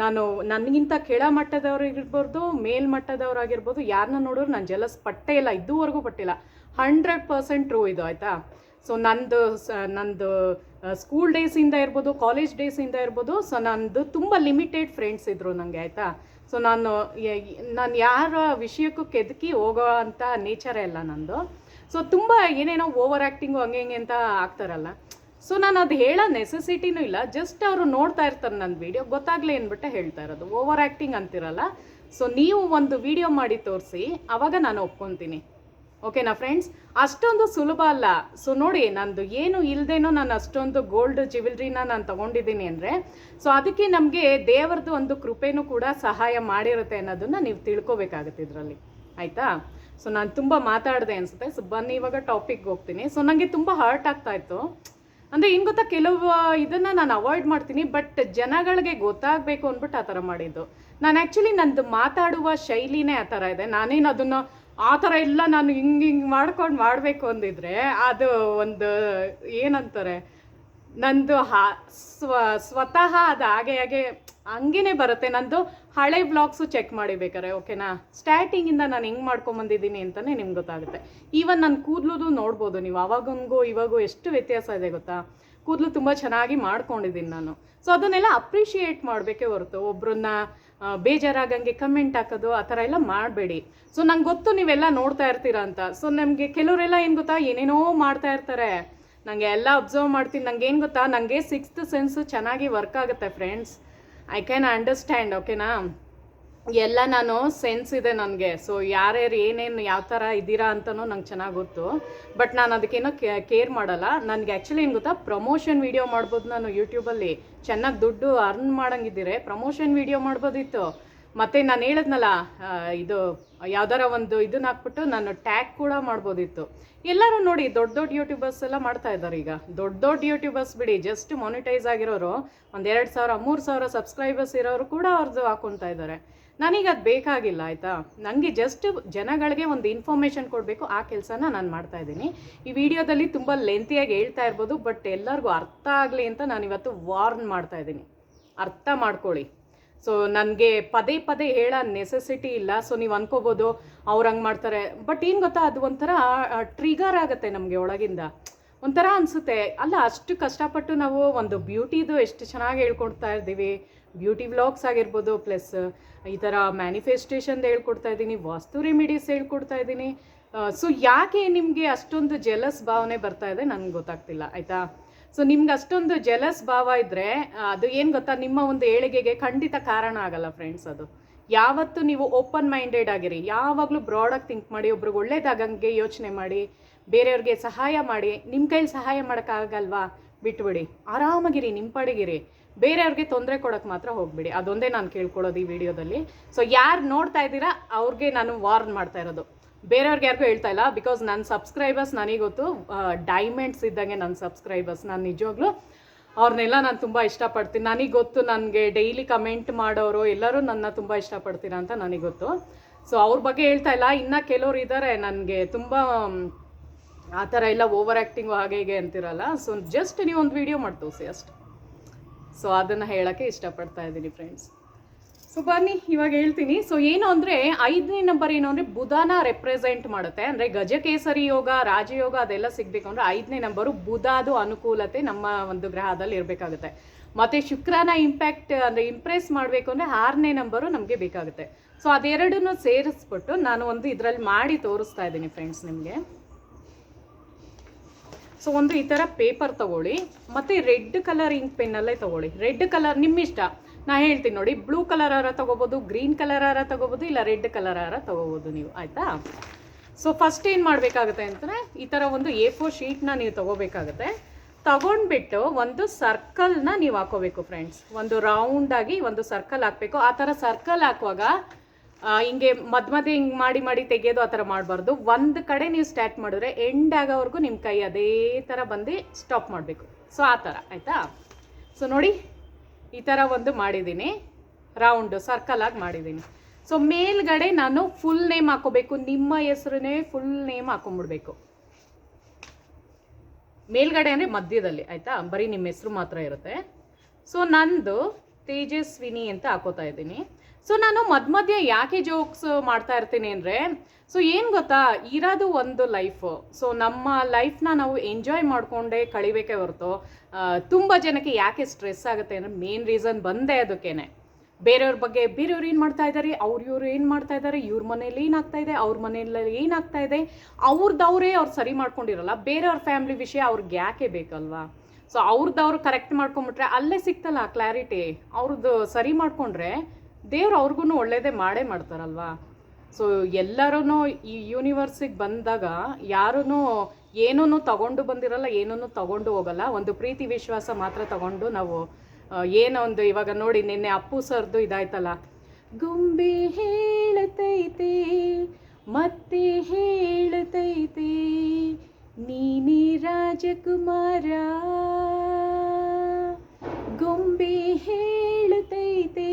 ನಾನು ನನಗಿಂತ ಕೆಳ ಮಟ್ಟದವ್ರಿಗಿರ್ಬೋದು, ಮೇಲ್ಮಟ್ಟದವ್ರಾಗಿರ್ಬೋದು, ಯಾರನ್ನ ನೋಡೋರು ನಾನು ಜೆಲಸ್ ಪಟ್ಟೇ ಇಲ್ಲ, ಇದುವರೆಗೂ ಪಟ್ಟಿಲ್ಲ. 100% ಟ್ರೂ ಇದು, ಆಯಿತಾ. ಸೊ ನಂದು ಸ್ಕೂಲ್ ಡೇಸಿಂದ ಇರ್ಬೋದು, ಕಾಲೇಜ್ ಡೇಸಿಂದ ಇರ್ಬೋದು, ಸೊ ನಂದು ತುಂಬ ಲಿಮಿಟೆಡ್ ಫ್ರೆಂಡ್ಸ್ ಇದ್ದರು ನನಗೆ, ಆಯಿತಾ. ಸೊ ನಾನು ಯಾರ ವಿಷಯಕ್ಕೂ ಕೆದಕಿ ಹೋಗೋ ಅಂಥ ನೇಚರೇ ಇಲ್ಲ ನಂದು. ಸೊ ತುಂಬ ಏನೇನೋ ಓವರ್ ಆ್ಯಕ್ಟಿಂಗು ಹಂಗೆ ಹಿಂಗೆ ಅಂತ ಆಗ್ತಾರಲ್ಲ, ಸೊ ನಾನು ಅದು ಹೇಳೋ ನೆಸೆಸಿಟಿನೂ ಇಲ್ಲ. ಜಸ್ಟ್ ಅವರು ನೋಡ್ತಾ ಇರ್ತಾರೆ ನನ್ನ ವೀಡಿಯೋ, ಗೊತ್ತಾಗಲೇ ಅಂದ್ಬಿಟ್ಟೆ ಹೇಳ್ತಾ ಇರೋದು. Over acting ಅಂತಿರಲ್ಲ. ಸೊ ನೀವು ಒಂದು ವಿಡಿಯೋ ಮಾಡಿ ತೋರಿಸಿ, ಆವಾಗ ನಾನು ಒಪ್ಕೊತೀನಿ, ಓಕೆನಾ ಫ್ರೆಂಡ್ಸ್. ಅಷ್ಟೊಂದು ಸುಲಭ ಅಲ್ಲ. ಸೊ ನೋಡಿ, ನಂದು ಏನು ಇಲ್ಲದೇನೋ ನಾನು ಅಷ್ಟೊಂದು ಗೋಲ್ಡ್ ಜ್ಯುವೆಲ್ರಿನ ನಾನು ತೊಗೊಂಡಿದ್ದೀನಿ ಅಂದರೆ, ಸೊ ಅದಕ್ಕೆ ನಮಗೆ ದೇವರದ್ದು ಒಂದು ಕೃಪೆನೂ ಕೂಡ ಸಹಾಯ ಮಾಡಿರುತ್ತೆ ಅನ್ನೋದನ್ನು ನೀವು ತಿಳ್ಕೊಬೇಕಾಗುತ್ತೆ ಇದರಲ್ಲಿ, ಆಯಿತಾ. ಸೊ ನಾನು ತುಂಬ ಮಾತಾಡಿದೆ ಅನಿಸುತ್ತೆ. ಸೊ ಬನ್ನಿ ಇವಾಗ ಟಾಪಿಕ್ಗೆ ಹೋಗ್ತೀನಿ. ಸೊ ನನಗೆ ತುಂಬ ಹರ್ಟ್ ಆಗ್ತಾಯಿತ್ತು. ಅಂದರೆ ಏನು ಗೊತ್ತಾ, ಕೆಲವು ಇದನ್ನು ನಾನು ಅವಾಯ್ಡ್ ಮಾಡ್ತೀನಿ, ಬಟ್ ಜನಗಳಿಗೆ ಗೊತ್ತಾಗಬೇಕು ಅಂದ್ಬಿಟ್ಟು ಆ ಥರ ಮಾಡಿದ್ದು. ನಾನು ಆ್ಯಕ್ಚುಲಿ ನಂದು ಮಾತಾಡುವ ಶೈಲಿನೇ ಆ ಥರ ಇದೆ. ನಾನೇನು ಅದನ್ನು ಆ ಥರ ಎಲ್ಲ ನಾನು ಹಿಂಗೆ ಮಾಡ್ಕೊಂಡು ಮಾಡಬೇಕು ಅಂದಿದ್ರೆ ಅದು ಒಂದು ಏನಂತಾರೆ, ನಂದು ಸ್ವತಃ ಅದು ಹಾಗೆ ಹಂಗೇ ಬರುತ್ತೆ. ನಂದು ಹಳೆ ಬ್ಲಾಗ್ಸು ಚೆಕ್ ಮಾಡಿ ಬೇಕಾರೆ, ಓಕೆನಾ. ಸ್ಟಾರ್ಟಿಂಗಿಂದ ನಾನು ಹೆಂಗೆ ಮಾಡ್ಕೊಂಬಂದಿದ್ದೀನಿ ಅಂತಲೇ ನಿಮ್ಗೆ ಗೊತ್ತಾಗುತ್ತೆ. ಈವನ್ ನನ್ನ ಕೂದಲು ನೋಡ್ಬೋದು ನೀವು, ಅವಾಗಂಗೂ ಇವಾಗೂ ಎಷ್ಟು ವ್ಯತ್ಯಾಸ ಇದೆ ಗೊತ್ತಾ. ಕೂದಲು ತುಂಬ ಚೆನ್ನಾಗಿ ಮಾಡ್ಕೊಂಡಿದ್ದೀನಿ ನಾನು. ಸೊ ಅದನ್ನೆಲ್ಲ ಅಪ್ರಿಷಿಯೇಟ್ ಮಾಡಬೇಕೇ ಹೊರತು ಒಬ್ರನ್ನ ಬೇಜಾರಾಗಂಗೆ ಕಮೆಂಟ್ ಹಾಕೋದು ಆ ಥರ ಎಲ್ಲ ಮಾಡಬೇಡಿ. ಸೊ ನಂಗೆ ಗೊತ್ತು ನೀವೆಲ್ಲ ನೋಡ್ತಾ ಇರ್ತೀರಾ ಅಂತ. ಸೊ ನಮಗೆ ಕೆಲವರೆಲ್ಲ ಏನು ಗೊತ್ತಾ, ಏನೇನೋ ಮಾಡ್ತಾ ಇರ್ತಾರೆ. ನನಗೆ ಎಲ್ಲ ಅಬ್ಸರ್ವ್ ಮಾಡ್ತೀನಿ. ನಂಗೆ ಏನು ಗೊತ್ತಾ, ನನಗೆ 6th ಸೆನ್ಸು ಚೆನ್ನಾಗಿ ವರ್ಕ್ ಆಗುತ್ತೆ ಫ್ರೆಂಡ್ಸ್. ಐ ಕ್ಯಾನ್ ಅಂಡರ್ಸ್ಟ್ಯಾಂಡ್, ಓಕೆನಾ. ಎಲ್ಲ ನಾನು ಸೆನ್ಸ್ ಇದೆ ನನಗೆ. ಸೊ ಯಾರ್ಯಾರು ಏನೇನು ಯಾವ ಥರ ಇದ್ದೀರಾ ಅಂತಲೂ ನಂಗೆ ಚೆನ್ನಾಗಿ ಗೊತ್ತು. ಬಟ್ ನಾನು ಅದಕ್ಕೇನೋ ಕೇರ್ ಮಾಡಲ್ಲ. ನನಗೆ ಆ್ಯಕ್ಚುಲಿ ಏನು ಗೊತ್ತಾ, ಪ್ರಮೋಷನ್ ವೀಡಿಯೋ ಮಾಡ್ಬೋದು ನಾನು ಯೂಟ್ಯೂಬಲ್ಲಿ. ಚೆನ್ನಾಗಿ ದುಡ್ಡು ಅರ್ನ್ ಮಾಡೋಂಗಿದ್ದೀರಿ ಪ್ರಮೋಷನ್ ವೀಡಿಯೋ ಮಾಡ್ಬೋದಿತ್ತು. ಮತ್ತು ನಾನು ಹೇಳಿದ್ನಲ್ಲ, ಇದು ಯಾವ್ದಾರ ಒಂದು ಇದನ್ನ ಹಾಕ್ಬಿಟ್ಟು ನಾನು ಟ್ಯಾಗ್ ಕೂಡ ಮಾಡ್ಬೋದಿತ್ತು. ಎಲ್ಲರೂ ನೋಡಿ ದೊಡ್ಡ ದೊಡ್ಡ ಯೂಟ್ಯೂಬರ್ಸ್ ಎಲ್ಲ ಮಾಡ್ತಾ ಇದ್ದಾರೆ ಈಗ. ದೊಡ್ಡ ಯೂಟ್ಯೂಬರ್ಸ್ ಬಿಡಿ, ಜಸ್ಟ್ ಮಾನಿಟೈಸ್ ಆಗಿರೋರು 1,000 3,000 ಸಬ್ಸ್ಕ್ರೈಬರ್ಸ್ ಇರೋರು ಕೂಡ ಅವ್ರದ್ದು ಹಾಕೊತಾ ಇದ್ದಾರೆ. ನನಗೆ ಅದು ಬೇಕಾಗಿಲ್ಲ, ಆಯಿತಾ. ನನಗೆ ಜಸ್ಟ್ ಜನಗಳಿಗೆ ಒಂದು ಇನ್ಫಾರ್ಮೇಷನ್ ಕೊಡಬೇಕು, ಆ ಕೆಲಸನ ನಾನು ಮಾಡ್ತಾಯಿದ್ದೀನಿ. ಈ ವಿಡಿಯೋದಲ್ಲಿ ತುಂಬ ಲೆಂತಿಯಾಗಿ ಹೇಳ್ತಾ ಇರ್ಬೋದು, ಬಟ್ ಎಲ್ಲರಿಗೂ ಅರ್ಥ ಆಗಲಿ ಅಂತ ನಾನು ಇವತ್ತು ವಾರ್ನ್ ಮಾಡ್ತಾಯಿದ್ದೀನಿ. ಅರ್ಥ ಮಾಡ್ಕೊಳ್ಳಿ. ಸೊ ನನಗೆ ಪದೇ ಹೇಳೋ ನೆಸೆಸಿಟಿ ಇಲ್ಲ. ಸೊ ನೀವು ಅನ್ಕೋಬೋದು ಅವ್ರು ಹಂಗೆ ಮಾಡ್ತಾರೆ, ಬಟ್ ಏನು ಗೊತ್ತಾ, ಅದು ಒಂಥರ ಟ್ರಿಗರ್ ಆಗುತ್ತೆ ನಮಗೆ ಒಳಗಿಂದ. ಒಂಥರ ಅನಿಸುತ್ತೆ, ಅಲ್ಲ ಅಷ್ಟು ಕಷ್ಟಪಟ್ಟು ನಾವು ಒಂದು ಬ್ಯೂಟಿದು ಎಷ್ಟು ಚೆನ್ನಾಗಿ ಹೇಳ್ಕೊಡ್ತಾ ಇದ್ದೀವಿ. ಬ್ಯೂಟಿ ವ್ಲಾಗ್ಸ್ ಆಗಿರ್ಬೋದು, ಪ್ಲಸ್ ಈ ಥರ ಮ್ಯಾನಿಫೆಸ್ಟೇಷನ್ದು ಹೇಳ್ಕೊಡ್ತಾ ಇದ್ದೀನಿ, ವಾಸ್ತು ರೆಮಿಡೀಸ್ ಹೇಳ್ಕೊಡ್ತಾ ಇದ್ದೀನಿ. ಸೊ ಯಾಕೆ ನಿಮಗೆ ಅಷ್ಟೊಂದು ಜೆಲಸ್ ಭಾವನೆ ಬರ್ತಾ ಇದೆ ನನಗೆ ಗೊತ್ತಾಗ್ತಿಲ್ಲ, ಆಯಿತಾ. ಸೊ ನಿಮ್ಗೆ ಅಷ್ಟೊಂದು ಜೆಲಸ್ ಭಾವ ಇದ್ದರೆ ಅದು ಏನು ಗೊತ್ತಾ, ನಿಮ್ಮ ಒಂದು ಏಳಿಗೆಗೆ ಖಂಡಿತ ಕಾರಣ ಆಗಲ್ಲ ಫ್ರೆಂಡ್ಸ್. ಅದು ಯಾವತ್ತು ನೀವು ಓಪನ್ ಮೈಂಡೆಡ್ ಆಗಿರಿ, ಯಾವಾಗಲೂ ಬ್ರಾಡಾಗಿ ಥಿಂಕ್ ಮಾಡಿ, ಒಬ್ರಿಗೆ ಒಳ್ಳೇದಾಗಂಗೆ ಯೋಚನೆ ಮಾಡಿ, ಬೇರೆಯವ್ರಿಗೆ ಸಹಾಯ ಮಾಡಿ. ನಿಮ್ಮ ಕೈಲಿ ಸಹಾಯ ಮಾಡೋಕ್ಕಾಗಲ್ವಾ, ಬಿಟ್ಬಿಡಿ, ಆರಾಮಾಗಿರಿ, ನಿಮ್ಮ ಪಡಿಗಿರಿ. ಬೇರೆಯವ್ರಿಗೆ ತೊಂದರೆ ಕೊಡೋಕ್ಕೆ ಮಾತ್ರ ಹೋಗ್ಬಿಡಿ. ಅದೊಂದೇ ನಾನು ಕೇಳ್ಕೊಳ್ಳೋದು ಈ ವಿಡಿಯೋದಲ್ಲಿ. ಸೊ ಯಾರು ನೋಡ್ತಾ ಇದ್ದೀರಾ ಅವ್ರಿಗೆ ನಾನು ವಾರ್ನ್ ಮಾಡ್ತಾ ಇರೋದು, ಬೇರೆಯವ್ರಿಗೆ ಯಾರಿಗೂ ಹೇಳ್ತಾ ಇಲ್ಲ. ಬಿಕಾಸ್ ನನ್ನ ಸಬ್ಸ್ಕ್ರೈಬರ್ಸ್ ನನಗೆ ಗೊತ್ತು, ಡೈಮಂಡ್ಸ್ ಇದ್ದಂಗೆ ನನ್ನ ಸಬ್ಸ್ಕ್ರೈಬರ್ಸ್. ನಾನು ನಿಜವಾಗ್ಲೂ ಅವ್ರನ್ನೆಲ್ಲ ನಾನು ತುಂಬ ಇಷ್ಟಪಡ್ತೀನಿ. ನನಗೆ ಗೊತ್ತು, ನನಗೆ ಡೈಲಿ ಕಮೆಂಟ್ ಮಾಡೋರು ಎಲ್ಲರೂ ನನ್ನ ತುಂಬ ಇಷ್ಟಪಡ್ತೀರಾ ಅಂತ ನನಗೆ ಗೊತ್ತು. ಸೊ ಅವ್ರ ಬಗ್ಗೆ ಹೇಳ್ತಾ ಇಲ್ಲ. ಇನ್ನು ಕೆಲವ್ರು ಇದ್ದಾರೆ ನನಗೆ ತುಂಬ ಆ ಥರ ಎಲ್ಲ ಓವರ್ ಆ್ಯಕ್ಟಿಂಗು ಹಾಗೆ ಹೀಗೆ ಅಂತಿರಲ್ಲ. ಸೊ ಜಸ್ಟ್ ನೀವು ಒಂದು ವೀಡಿಯೋ ಮಾಡಿ ತೋರಿಸಿ ಅಷ್ಟು. ಸೊ ಅದನ್ನು ಹೇಳೋಕ್ಕೆ ಇಷ್ಟಪಡ್ತಾ ಇದ್ದೀನಿ ಫ್ರೆಂಡ್ಸ್. ಸೊ ಬನ್ನಿ ಇವಾಗ ಹೇಳ್ತೀನಿ. ಸೊ ಏನು ಅಂದರೆ 5ನೇ ನಂಬರ್ ಏನು ಅಂದರೆ ಬುಧನ ರೆಪ್ರೆಸೆಂಟ್ ಮಾಡುತ್ತೆ. ಅಂದರೆ ಗಜಕೇಸರಿ ಯೋಗ, ರಾಜಯೋಗ ಅದೆಲ್ಲ ಸಿಗಬೇಕು ಅಂದರೆ 5ನೇ ನಂಬರು ಬುಧದು ಅನುಕೂಲತೆ ನಮ್ಮ ಒಂದು ಗ್ರಹದಲ್ಲಿ ಇರಬೇಕಾಗುತ್ತೆ. ಮತ್ತು ಶುಕ್ರನ ಇಂಪ್ಯಾಕ್ಟ್ ಅಂದರೆ ಇಂಪ್ರೆಸ್ ಮಾಡಬೇಕು ಅಂದರೆ 6ನೇ ನಂಬರು ನಮಗೆ ಬೇಕಾಗುತ್ತೆ. ಸೊ ಅದೆರಡನ್ನೂ ಸೇರಿಸ್ಬಿಟ್ಟು ನಾನು ಒಂದು ಇದರಲ್ಲಿ ಮಾಡಿ ತೋರಿಸ್ತಾ ಇದ್ದೀನಿ ಫ್ರೆಂಡ್ಸ್ ನಿಮಗೆ. ಸೊ ಒಂದು ಈ ಥರ ಪೇಪರ್ ತೊಗೊಳ್ಳಿ, ಮತ್ತು ರೆಡ್ ಕಲರ್ ಇಂಕ್ ಪೆನ್ನಲ್ಲೇ ತೊಗೊಳ್ಳಿ. ರೆಡ್ ಕಲರ್ ನಿಮ್ಮ ಇಷ್ಟ, ನಾ ಹೇಳ್ತೀನಿ ನೋಡಿ. ಬ್ಲೂ ಕಲರ್ ತೊಗೋಬೋದು, ಗ್ರೀನ್ ಕಲರ್ ತೊಗೋಬೋದು, ಇಲ್ಲ ರೆಡ್ ಕಲರ್ ತೊಗೋಬೋದು ನೀವು, ಆಯಿತಾ. ಸೊ ಫಸ್ಟ್ ಏನು ಮಾಡಬೇಕಾಗುತ್ತೆ ಅಂತಂದರೆ ಈ ಥರ ಒಂದು A4 ಶೀಟ್ನ ನೀವು ತೊಗೋಬೇಕಾಗುತ್ತೆ. ತಗೊಂಡ್ಬಿಟ್ಟು ಒಂದು ಸರ್ಕಲ್ನ ನೀವು ಹಾಕೋಬೇಕು ಫ್ರೆಂಡ್ಸ್. ಒಂದು ರೌಂಡಾಗಿ ಒಂದು ಸರ್ಕಲ್ ಹಾಕಬೇಕು. ಆ ಥರ ಸರ್ಕಲ್ ಹಾಕುವಾಗ ಹಿಂಗೆ ಮಧ್ಯೆ ಹಿಂಗೆ ಮಾಡಿ ತೆಗೆಯೋದು ಆ ಥರ ಮಾಡಬಾರ್ದು. ಒಂದು ಕಡೆ ನೀವು ಸ್ಟಾರ್ಟ್ ಮಾಡಿದ್ರೆ ಎಂಡ್ ಆಗೋವರೆಗೂ ನಿಮ್ಮ ಕೈ ಅದೇ ಥರ ಬಂದು ಸ್ಟಾಪ್ ಮಾಡಬೇಕು. ಸೊ ಆ ಥರ, ಆಯಿತಾ. ಸೊ ನೋಡಿ ಈ ಥರ ಒಂದು ಮಾಡಿದ್ದೀನಿ, ರೌಂಡು ಸರ್ಕಲ್ ಆಗಿ ಮಾಡಿದ್ದೀನಿ. ಸೊ ಮೇಲ್ಗಡೆ ನಾನು ಫುಲ್ ನೇಮ್ ಹಾಕೋಬೇಕು. ನಿಮ್ಮ ಹೆಸರನ್ನೇ ಫುಲ್ ನೇಮ್ ಹಾಕೊಂಡ್ಬಿಡ್ಬೇಕು ಮೇಲ್ಗಡೆ, ಅಂದರೆ ಮಧ್ಯದಲ್ಲಿ, ಆಯಿತಾ. ಬರೀ ನಿಮ್ಮ ಹೆಸರು ಮಾತ್ರ ಇರುತ್ತೆ. ಸೊ ನಂದು ತೇಜಸ್ವಿನಿ ಅಂತ ಹಾಕೋತಾ ಇದ್ದೀನಿ. ಸೊ ನಾನು ಮಧ್ಯ ಯಾಕೆ ಜೋಕ್ಸ್ ಮಾಡ್ತಾ ಇರ್ತೀನಿ ಅಂದರೆ, ಸೊ ಏನು ಗೊತ್ತಾ, ಇರೋದು ಒಂದು ಲೈಫು. ಸೊ ನಮ್ಮ ಲೈಫ್ನ ನಾವು ಎಂಜಾಯ್ ಮಾಡಿಕೊಂಡೇ ಕಳಿಬೇಕೇ ಹೊರತು ತುಂಬ ಜನಕ್ಕೆ ಯಾಕೆ ಸ್ಟ್ರೆಸ್ ಆಗುತ್ತೆ ಅಂದರೆ ಮೇನ್ ರೀಸನ್ ಬಂದೇ ಅದಕ್ಕೇನೆ. ಬೇರೆಯವ್ರ ಬಗ್ಗೆ, ಬೇರೆಯವ್ರು ಏನು ಮಾಡ್ತಾ ಇದ್ದಾರೆ, ಇವ್ರು ಏನು ಮಾಡ್ತಾ ಇದ್ದಾರೆ, ಇವ್ರ ಮನೇಲಿ ಏನಾಗ್ತಾ ಇದೆ, ಅವ್ರ ಮನೆಯಲ್ಲಿ ಏನಾಗ್ತಾ ಇದೆ, ಅವ್ರದ್ದವರೇ ಅವ್ರು ಸರಿ ಮಾಡ್ಕೊಂಡಿರಲ್ಲ. ಬೇರೆಯವ್ರ ಫ್ಯಾಮಿಲಿ ವಿಷಯ ಅವ್ರಿಗೆ ಯಾಕೆ ಬೇಕಲ್ವಾ. ಸೊ ಅವ್ರದ್ದವ್ರು ಕರೆಕ್ಟ್ ಮಾಡ್ಕೊಂಬಿಟ್ರೆ ಅಲ್ಲೇ ಸಿಕ್ತಲ್ಲ ಕ್ಲಾರಿಟಿ. ಅವ್ರದ್ದು ಸರಿ ಮಾಡಿಕೊಂಡ್ರೆ ದೇವ್ರು ಅವ್ರಿಗೂ ಒಳ್ಳೇದೇ ಮಾಡೇ ಮಾಡ್ತಾರಲ್ವಾ. ಸೊ ಎಲ್ಲರೂ ಈ ಯೂನಿವರ್ಸಿಗೆ ಬಂದಾಗ ಯಾರೂ ಏನೂ ತಗೊಂಡು ಬಂದಿರಲ್ಲ, ಏನೂ ತಗೊಂಡು ಹೋಗಲ್ಲ. ಒಂದು ಪ್ರೀತಿ ವಿಶ್ವಾಸ ಮಾತ್ರ ತಗೊಂಡು ನಾವು ಏನೋ ಒಂದು, ಇವಾಗ ನೋಡಿ ನಿನ್ನೆ ಅಪ್ಪು ಸರ್ದು ಇದಾಯ್ತಲ್ಲ, ಗೊಂಬೆ ಹೇಳತೈತೆ ಮತ್ತೆ ಹೇಳುತ್ತೈತೆ ನೀನೇ ರಾಜಕುಮಾರ, ಗೊಂಬೆ ಹೇಳುತ್ತೈತೆ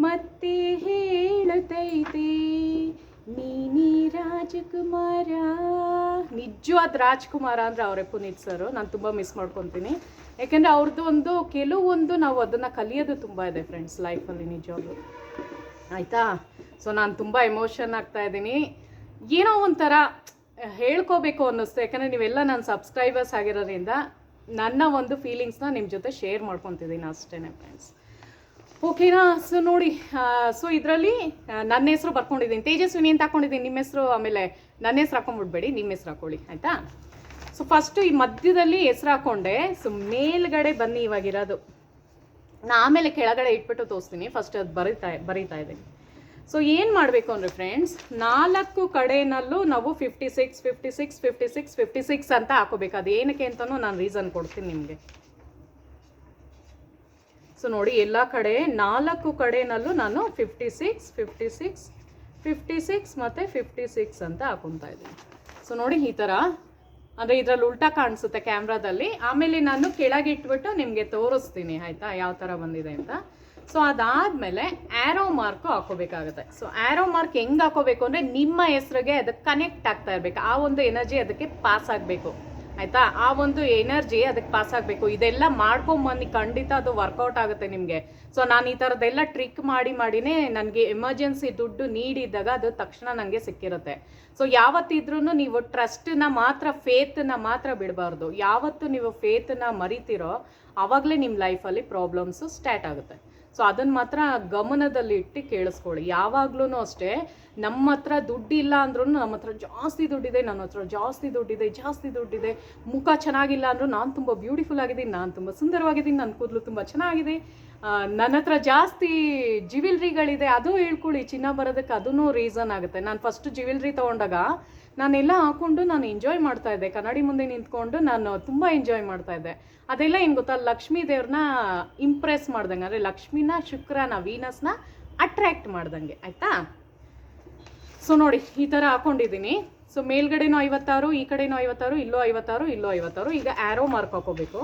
ಮತ್ತೆ ಹೇಳುತ್ತೈತೆ ನೀನೇ ರಾಜಕುಮಾರ. ನಿಜವಾದ ರಾಜ್ಕುಮಾರ ಅಂದರೆ ಅವರೇ ಪುನೀತ್ ಸರ್. ನಾನು ತುಂಬ ಮಿಸ್ ಮಾಡ್ಕೊತೀನಿ, ಯಾಕೆಂದರೆ ಅವ್ರದ್ದು ಒಂದು ಕೆಲವೊಂದು ನಾವು ಅದನ್ನು ಕಲಿಯೋದು ತುಂಬ ಇದೆ ಫ್ರೆಂಡ್ಸ್ ಲೈಫಲ್ಲಿ ನಿಜವಾಗ್ಲೂ, ಆಯಿತಾ. ಸೊ ನಾನು ತುಂಬ ಎಮೋಷನ್ ಆಗ್ತಾ ಇದ್ದೀನಿ, ಏನೋ ಒಂಥರ ಹೇಳ್ಕೋಬೇಕು ಅನ್ನಿಸ್ತು, ಯಾಕಂದರೆ ನೀವೆಲ್ಲ ನನ್ನ ಸಬ್ಸ್ಕ್ರೈಬರ್ಸ್ ಆಗಿರೋದ್ರಿಂದ ನನ್ನ ಒಂದು ಫೀಲಿಂಗ್ಸ್ನ ನಿಮ್ಮ ಜೊತೆ ಶೇರ್ ಮಾಡ್ಕೊತಿದ್ದೀನಿ ಅಷ್ಟೇ ಫ್ರೆಂಡ್ಸ್, ಓಕೆನಾ. ಸೊ ನೋಡಿ, ಸೊ ಇದರಲ್ಲಿ ನನ್ನ ಹೆಸರು ಬರ್ಕೊಂಡಿದ್ದೀನಿ, ತೇಜಸ್ವಿನಿ ಅಂತ ಹಾಕ್ಕೊಂಡಿದ್ದೀನಿ. ನಿಮ್ಮ ಹೆಸರು ಆಮೇಲೆ ನನ್ನ ಹೆಸ್ರು ಹಾಕೊಂಡ್ಬಿಡ್ಬೇಡಿ, ನಿಮ್ಮ ಹೆಸ್ರು ಹಾಕ್ಕೊಳ್ಳಿ ಆಯಿತಾ. ಸೊ ಫಸ್ಟು ಈ ಮಧ್ಯದಲ್ಲಿ ಹೆಸ್ರು ಹಾಕ್ಕೊಂಡೆ. ಸೊ ಮೇಲ್ಗಡೆ ಬನ್ನಿ ಇವಾಗಿರೋದು, ನಾ ಆಮೇಲೆ ಕೆಳಗಡೆ ಇಟ್ಬಿಟ್ಟು ತೋರಿಸ್ತೀನಿ. ಫಸ್ಟ್ ಅದು ಬರೀತಾ ಇದ್ದೀನಿ. ಸೊ ಏನು ಮಾಡಬೇಕು ಅಂದರೆ ಫ್ರೆಂಡ್ಸ್, 4 ಕಡೆನಲ್ಲೂ ನಾವು 56 56 56 56 ಅಂತ ಹಾಕೋಬೇಕು. ಅದು ಏನಕ್ಕೆ ಅಂತಲೂ ನಾನು ರೀಸನ್ ಕೊಡ್ತೀನಿ ನಿಮಗೆ. ಸೊ ನೋಡಿ, ಎಲ್ಲ ಕಡೆ 4 ಕಡೆನಲ್ಲೂ ನಾನು 56 56 56 ಮತ್ತು 56 ಅಂತ ಹಾಕೊತಾ ಇದ್ದೀನಿ. ಸೊ ನೋಡಿ ಈ ಥರ, ಅಂದರೆ ಇದರಲ್ಲಿ ಉಲ್ಟಾ ಕಾಣಿಸುತ್ತೆ ಕ್ಯಾಮ್ರಾದಲ್ಲಿ. ಆಮೇಲೆ ನಾನು ಕೆಳಗೆ ಇಟ್ಬಿಟ್ಟು ನಿಮಗೆ ತೋರಿಸ್ತೀನಿ ಆಯಿತಾ, ಯಾವ ಥರ ಬಂದಿದೆ ಅಂತ. ಸೊ ಅದಾದಮೇಲೆ ಆ್ಯರೋ ಮಾರ್ಕು ಹಾಕೋಬೇಕಾಗುತ್ತೆ. ಸೊ ಆ್ಯರೋ ಮಾರ್ಕ್ ಹೆಂಗೆ ಹಾಕೋಬೇಕು ಅಂದರೆ, ನಿಮ್ಮ ಹೆಸ್ರಿಗೆ ಅದಕ್ಕೆ ಕನೆಕ್ಟ್ ಆಗ್ತಾ ಇರಬೇಕು, ಆ ಒಂದು ಎನರ್ಜಿ ಅದಕ್ಕೆ ಪಾಸ್ ಆಗಬೇಕು ಆಯಿತಾ, ಆ ಒಂದು ಎನರ್ಜಿ ಅದಕ್ಕೆ ಪಾಸ್ ಆಗಬೇಕು. ಇದೆಲ್ಲ ಮಾಡ್ಕೊಂಬನ್ನಿ, ಖಂಡಿತ ಅದು ವರ್ಕೌಟ್ ಆಗುತ್ತೆ ನಿಮಗೆ. ಸೊ ನಾನು ಈ ಥರದ್ದೆಲ್ಲ ಟ್ರಿಕ್ ಮಾಡಿನೇ ನನಗೆ ಎಮರ್ಜೆನ್ಸಿ ದುಡ್ಡು ನೀಡಿದ್ದಾಗ ಅದು ತಕ್ಷಣ ನನಗೆ ಸಿಕ್ಕಿರುತ್ತೆ. ಸೊ ಯಾವತ್ತಿದ್ರೂ ನೀವು ಟ್ರಸ್ಟನ್ನ ಮಾತ್ರ, ಫೇತನ್ನ ಮಾತ್ರ ಬಿಡಬಾರ್ದು. ಯಾವತ್ತು ನೀವು ಫೇತನ್ನ ಮರಿತೀರೋ ಆವಾಗಲೇ ನಿಮ್ಮ ಲೈಫಲ್ಲಿ ಪ್ರಾಬ್ಲಮ್ಸು ಸ್ಟಾರ್ಟ್ ಆಗುತ್ತೆ. ಸೊ ಅದನ್ನು ಮಾತ್ರ ಗಮನದಲ್ಲಿ ಇಟ್ಟು ಕೇಳಿಸ್ಕೊಳ್ಳಿ. ಯಾವಾಗ್ಲೂ ಅಷ್ಟೇ, ನಮ್ಮ ಹತ್ರ ದುಡ್ಡಿಲ್ಲ ಅಂದ್ರೂ ನಮ್ಮ ಹತ್ರ ಜಾಸ್ತಿ ದುಡ್ಡಿದೆ, ನನ್ನ ಹತ್ರ ಜಾಸ್ತಿ ದುಡ್ಡಿದೆ, ಮುಖ ಚೆನ್ನಾಗಿಲ್ಲ ಅಂದರೂ ನಾನು ತುಂಬ ಬ್ಯೂಟಿಫುಲ್ ಆಗಿದ್ದೀನಿ, ನಾನು ತುಂಬ ಸುಂದರವಾಗಿದ್ದೀನಿ, ನನ್ನ ಕೂದಲು ತುಂಬ ಚೆನ್ನಾಗಿದೆ, ನನ್ನ ಹತ್ರ ಜಾಸ್ತಿ ಜ್ಯುವೆಲ್ರಿಗಳಿದೆ, ಅದು ಹೇಳ್ಕೊಳ್ಳಿ. ಚಿನ್ನ ಬರೋದಕ್ಕೆ ಅದೂ ರೀಸನ್ ಆಗುತ್ತೆ. ನಾನು ಫಸ್ಟ್ ಜ್ಯುವೆಲ್ರಿ ತೊಗೊಂಡಾಗ ನಾನೆಲ್ಲ ಹಾಕ್ಕೊಂಡು ನಾನು ಎಂಜಾಯ್ ಮಾಡ್ತಾ ಇದ್ದೆ, ಕನ್ನಡಿ ಮುಂದೆ ನಿಂತ್ಕೊಂಡು ನಾನು ತುಂಬ ಎಂಜಾಯ್ ಮಾಡ್ತಾ ಇದ್ದೆ. ಅದೆಲ್ಲ ಏನು ಗೊತ್ತಾ, ಲಕ್ಷ್ಮೀ ದೇವ್ರನ್ನ ಇಂಪ್ರೆಸ್ ಮಾಡ್ದಂಗೆ, ಅಂದರೆ ಲಕ್ಷ್ಮಿನ, ಶುಕ್ರನ, ವೀನಸ್ನ ಅಟ್ರ್ಯಾಕ್ಟ್ ಮಾಡ್ದಂಗೆ ಆಯಿತಾ. ಸೊ ನೋಡಿ ಈ ಥರ ಹಾಕೊಂಡಿದ್ದೀನಿ. ಸೊ ಮೇಲ್ಗಡೆನೂ 56, ಈ ಕಡೆನೂ 56, ಇಲ್ಲೂ 56, ಇಲ್ಲೂ 56. ಈಗ ಆ್ಯರೋ ಮಾರ್ಕ್ ಹಾಕೋಬೇಕು.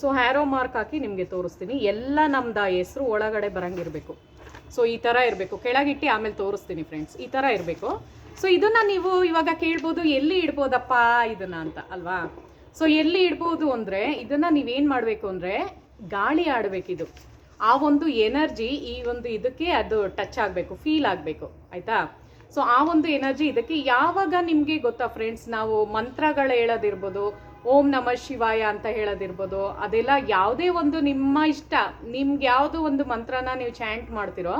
ಸೊ ಆ್ಯರೋ ಮಾರ್ಕ್ ಹಾಕಿ ನಿಮಗೆ ತೋರಿಸ್ತೀನಿ. ಎಲ್ಲ ನಮ್ದು ಹೆಸರು ಒಳಗಡೆ ಬರಂಗಿರಬೇಕು. ಸೊ ಈ ಥರ ಇರಬೇಕು, ಕೆಳಗಿಟ್ಟು ಆಮೇಲೆ ತೋರಿಸ್ತೀನಿ ಫ್ರೆಂಡ್ಸ್, ಈ ಥರ ಇರಬೇಕು. ಸೊ ಇದನ್ನು ನೀವು ಇವಾಗ ಕೇಳ್ಬೋದು, ಎಲ್ಲಿ ಇಡ್ಬೋದಪ್ಪ ಇದನ್ನು ಅಂತ ಅಲ್ವಾ. ಸೊ ಎಲ್ಲಿ ಇಡ್ಬೋದು ಅಂದರೆ, ಇದನ್ನು ನೀವೇನು ಮಾಡಬೇಕು ಅಂದರೆ, ಗಾಳಿ ಆಡಬೇಕಿದು, ಆ ಒಂದು ಎನರ್ಜಿ ಈ ಒಂದು ಇದಕ್ಕೆ ಅದು ಟಚ್ ಆಗಬೇಕು, ಫೀಲ್ ಆಗಬೇಕು ಆಯಿತಾ. ಸೊ ಆ ಒಂದು ಎನರ್ಜಿ ಇದಕ್ಕೆ ಯಾವಾಗ ನಿಮಗೆ ಗೊತ್ತಾ ಫ್ರೆಂಡ್ಸ್, ನಾವು ಮಂತ್ರಗಳು ಹೇಳೋದಿರ್ಬೋದು, ಓಂ ನಮಃ ಶಿವಾಯ ಅಂತ ಹೇಳೋದಿರ್ಬೋದು, ಅದೆಲ್ಲ ಯಾವುದೇ ಒಂದು ನಿಮ್ಮ ಇಷ್ಟ, ನಿಮ್ಗೆ ಯಾವುದೋ ಒಂದು ಮಂತ್ರನ ನೀವು ಚಾಂಟ್ ಮಾಡ್ತಿರೋ